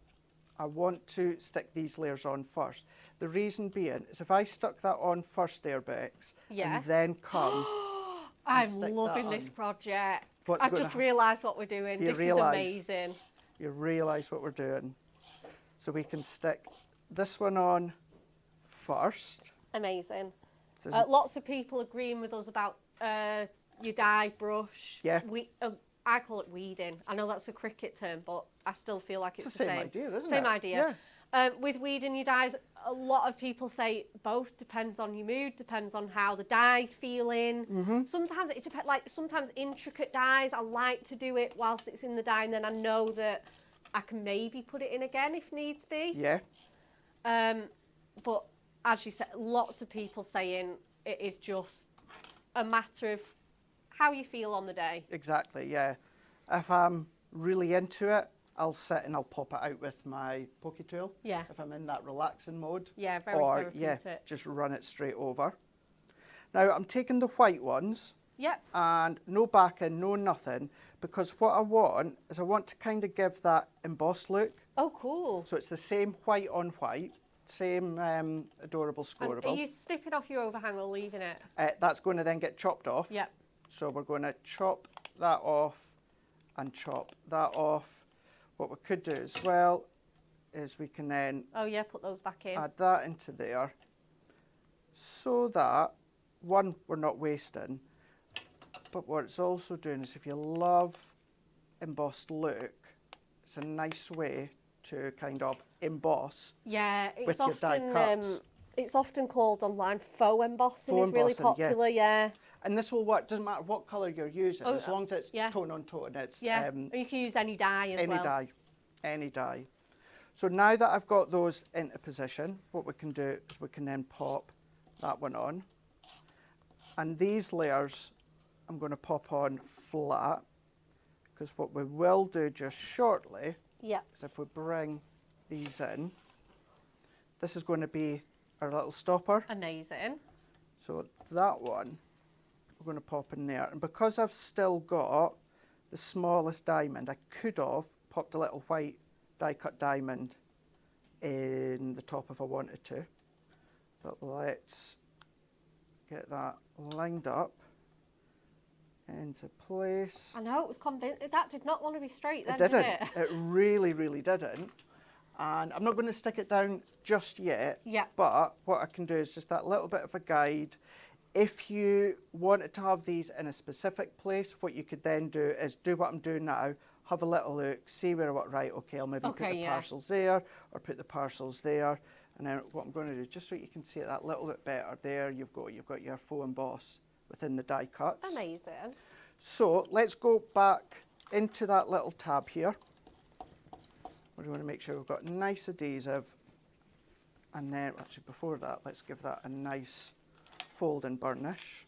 I want to stick these layers on first. The reason being is if I stuck that on first there, Bex, and then come... I'm loving this project. What's I've just realised what we're doing. This is amazing. You realise what we're doing. So we can stick this one on first. Amazing. Lots of people agreeing with us about your die brush. Yeah. I call it weeding. I know that's a cricket term, but I still feel like it's the same idea, isn't it? Same idea. With weeding your dies, a lot of people say both depends on your mood, depends on how the die's feeling. Sometimes it depends. Like sometimes intricate dies, I like to do it whilst it's in the die, and then I know that I can maybe put it in again if needs be. Yeah. But as you said, lots of people saying it is just a matter of how you feel on the day. Exactly, yeah. If I'm really into it, I'll sit and I'll pop it out with my pokey tool Yeah. if I'm in that relaxing mode. Yeah, very Or, yeah, therapeutic. just run it straight over. Now, I'm taking the white ones Yep. and no backing, no nothing, because what I want is I want to kind of give that embossed look. Oh, cool. So it's the same white on white, same adorable, And scoreable. are you snipping off your overhang or leaving it? That's going to then get chopped off. Yep. So we're going to chop that off and chop that off. What we could do as well is we can then Oh, yeah, put those back in. add that into there so that, one, we're not wasting, but what it's also doing is if you love embossed look, it's a nice way to kind of emboss. Yeah, with your die cuts. it's often called online faux embossing. Faux Is really embossing, yeah. popular, yeah. And this will work, doesn't matter what colour you're using, Oh, as long as it's yeah. tone on tone. It's Yeah, and you can use any dye as any well. dye, any dye. So now that I've got those into position, what we can do is we can then pop that one on. And these layers I'm going to pop on flat, because what we will do just shortly Yep. is if we bring these in, this is going to be our little stopper. Amazing. So that one, we're going to pop in there. And because I've still got the smallest diamond, I could have popped a little white die cut diamond in the top if I wanted to. But let's get that lined up into place. I know, it was convincing. That did not want to be straight then, It didn't. did it? It really, really didn't. And I'm not going to stick it down just yet. Yeah. But what I can do is just that little bit of a guide. If you wanted to have these in a specific place, what you could then do is do what I'm doing now, have a little look, see where what, right, okay, I'll maybe put the parcels there or put the parcels there. And then what I'm going to do, just so you can see it that little bit better, there you've got your faux emboss within the die cuts. Amazing. So let's go back into that little tab here. We want to make sure we've got nice adhesive, and then actually before that, let's give that a nice fold and burnish.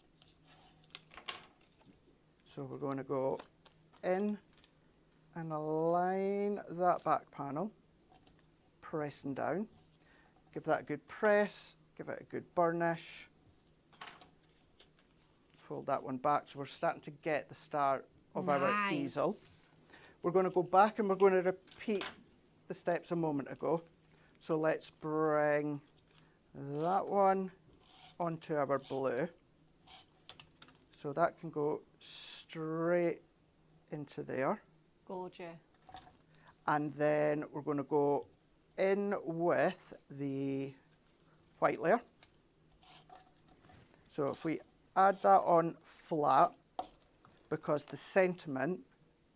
So we're going to go in and align that back panel, pressing down. Give that a good press, give it a good burnish. Fold that one back, so we're starting to get the start of our easel. We're going to go back and we're going to repeat the steps a moment ago. So let's bring that one onto our blue. So that can go straight into there. Gorgeous. And then we're going to go in with the white layer. So if we add that on flat, because the sentiment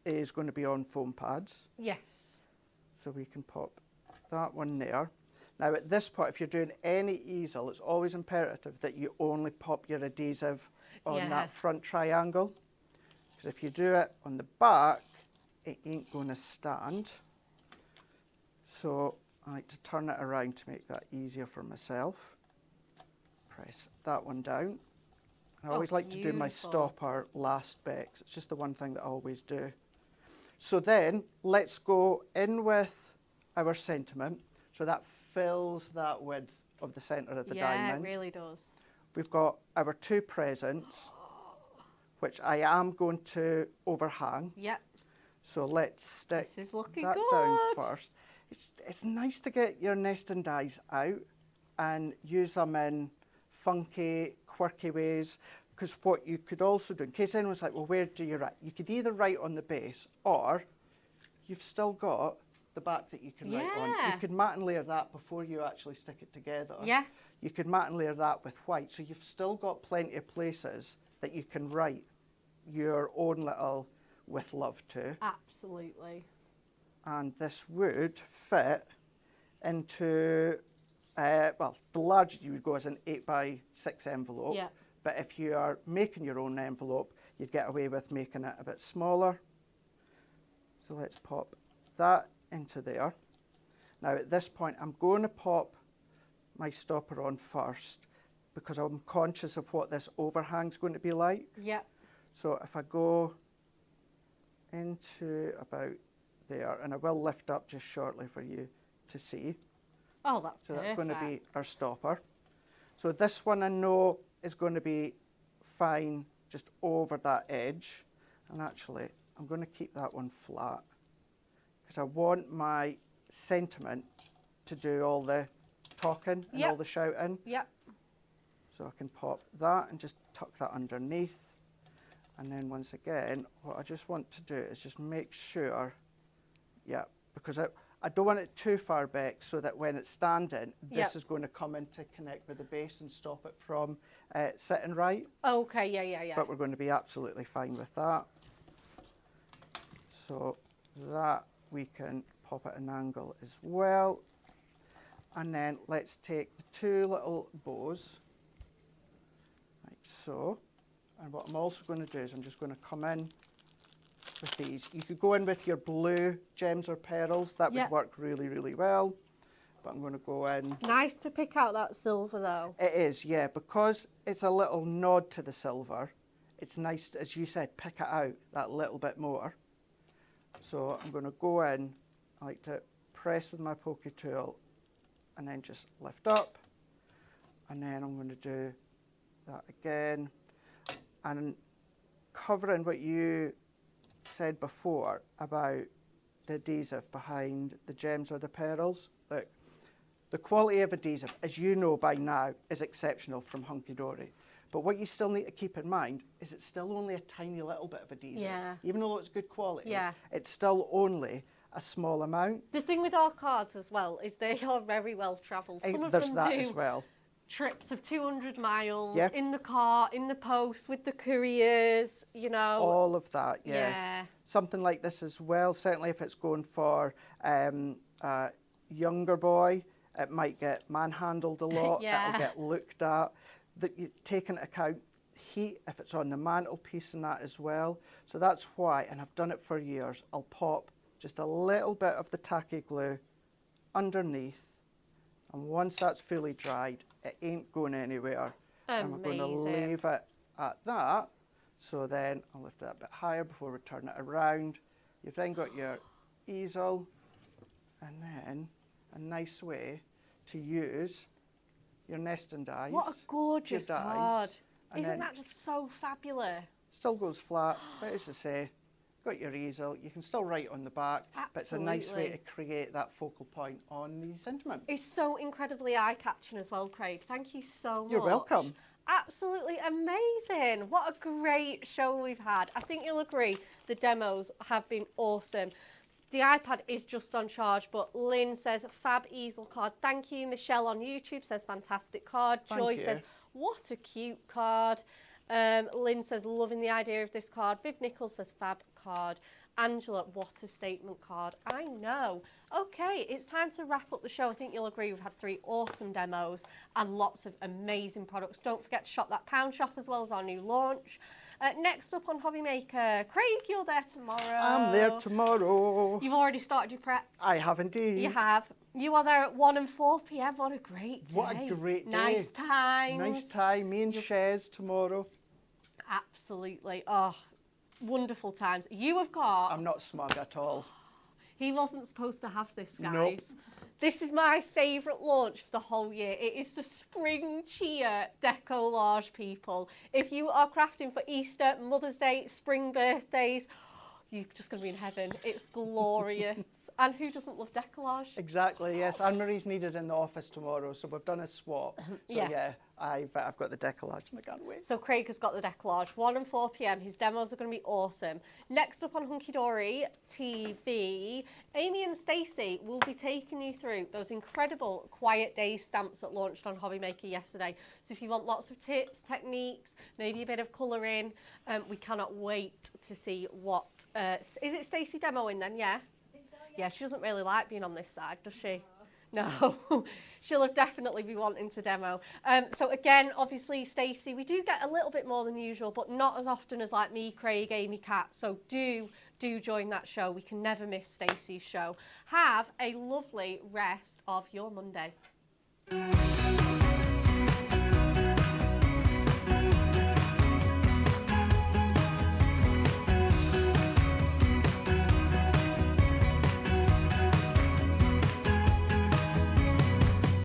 is going to be on foam pads. Yes. So we can pop that one there. Now at this point, if you're doing any easel, it's always imperative that you only pop your adhesive on that front triangle. Because if you do it on the back, it ain't going to stand. So I like to turn it around to make that easier for myself. Press that one down. I always like to do my stopper last bit, 'cause it's just the one thing that I always do. So then let's go in with our sentiment. So that fills that width of the centre of the diamond. Yeah, it really does. We've got our two presents, which I am going to overhang. Yep. So let's stick This is looking that good. down first. It's nice to get your nesting dies out and use them in funky, quirky ways, because what you could also do, in case anyone's like, well, where do you write? You could either write on the base, or you've still got the back that you can write on. You could matte and layer that before you actually stick it together. Yeah. You could matte and layer that with white, so you've still got plenty of places that you can write your own little with love to. Absolutely. And this would fit into, well, the largest you would go is an 8x6 envelope. Yeah. But if you are making your own envelope, you'd get away with making it a bit smaller. So let's pop that into there. Now at this point, I'm going to pop my stopper on first, because I'm conscious of what this overhang's going to be like. Yep. So if I go into about there, and I will lift up just shortly for you to see. Oh, that's So perfect. that's going to be our stopper. So this one I know is going to be fine just over that edge. And actually, I'm going to keep that one flat because I want my sentiment to do all the talking and all the shouting. Yep. So I can pop that and just tuck that underneath. And then once again, what I just want to do is just make sure, because I don't want it too far back so that when it's standing, this is going to come in to connect with the base and stop it from sitting right. Okay, yeah. But we're going to be absolutely fine with that. So that we can pop at an angle as well. And then let's take the two little bows, like so. And what I'm also going to do is I'm just going to come in with these. You could go in with your blue gems or pearls. That would work really, really well. But I'm going to go in. Nice to pick out that silver though. It is, yeah. Because it's a little nod to the silver, it's nice, as you said, pick it out that little bit more. So I'm going to go in. I like to press with my pokey tool and then just lift up. And then I'm going to do that again. And covering what you said before about the adhesive behind the gems or the pearls. Look, the quality of adhesive, as you know by now, is exceptional from Hunkydory. But what you still need to keep in mind is it's still only a tiny little bit of adhesive. Yeah. Even though it's good quality, Yeah. it's still only a small amount. The thing with our cards as well is they are very well travelled. Some of There's them that do as well. trips of 200 miles Yeah. in the car, in the post, with the couriers, you know. All of that, Yeah. Something like this as well, certainly if it's going for a younger boy, it might get manhandled a lot, Yeah. it'll get looked at. That you take into account heat, if it's on the mantelpiece and that as well. So that's why, and I've done it for years, I'll pop just a little bit of the tacky glue underneath. And once that's fully dried, it ain't going anywhere. And we're going to leave it at that. So then I'll lift it a bit higher before we turn it around. You've then got your easel, and then a nice way to use your nesting dies. What a gorgeous your dies, card. and Isn't then that just so fabulous? Still goes flat, but as I say, got your easel. You can still write on the back, but it's a nice way to create that focal point on the sentiment. It's so incredibly eye-catching as well, Craig. Thank you so much. You're welcome. Absolutely amazing. What a great show we've had. I think you'll agree the demos have been awesome. The iPad is just on charge, but Lynn says, fab easel card. Thank you. Michelle on YouTube says, fantastic card. Joy says, what a cute card. Lynn says, loving the idea of this card. Viv Nichols says, fab card. Angela, what a statement card. I know. Okay, it's time to wrap up the show. I think you'll agree we've had 3 awesome demos and lots of amazing products. Don't forget to shop that pound shop as well as our new launch. Next up on Hobby Maker, Craig, you're there tomorrow. I'm there tomorrow. You've already started your prep. I have indeed. You have. You are there at 1 and 4 p.m. What a great day. What a great day. Nice time. Nice time. Me and Shez tomorrow. Absolutely. Oh, wonderful times. You have got... I'm not smug at all. He wasn't supposed to have this, guys. Nope. This is my favourite launch for the whole year. It is the Spring Cheer Decoupage, people. If you are crafting for Easter, Mother's Day, spring birthdays, you're just going to be in heaven. It's glorious. And who doesn't love decollage? Exactly, yes. Anne-Marie's needed in the office tomorrow, so we've done a swap. So yeah, I've got the decollage and I can't wait. So Craig has got the decollage, 1 and 4 p.m. His demos are going to be awesome. Next up on Hunkydory TV, Amy and Stacey will be taking you through those incredible Quiet Days stamps that launched on Hobby Maker yesterday. So if you want lots of tips, techniques, maybe a bit of colouring, we cannot wait to see what... is it Stacey demoing then, yeah? Yeah, she doesn't really like being on this side, does she? No. She'll definitely be wanting to demo. So again, obviously, Stacey, we do get a little bit more than usual, but not as often as like me, Craig, Amy, Kat. So do join that show. We can never miss Stacey's show. Have a lovely rest of your Monday.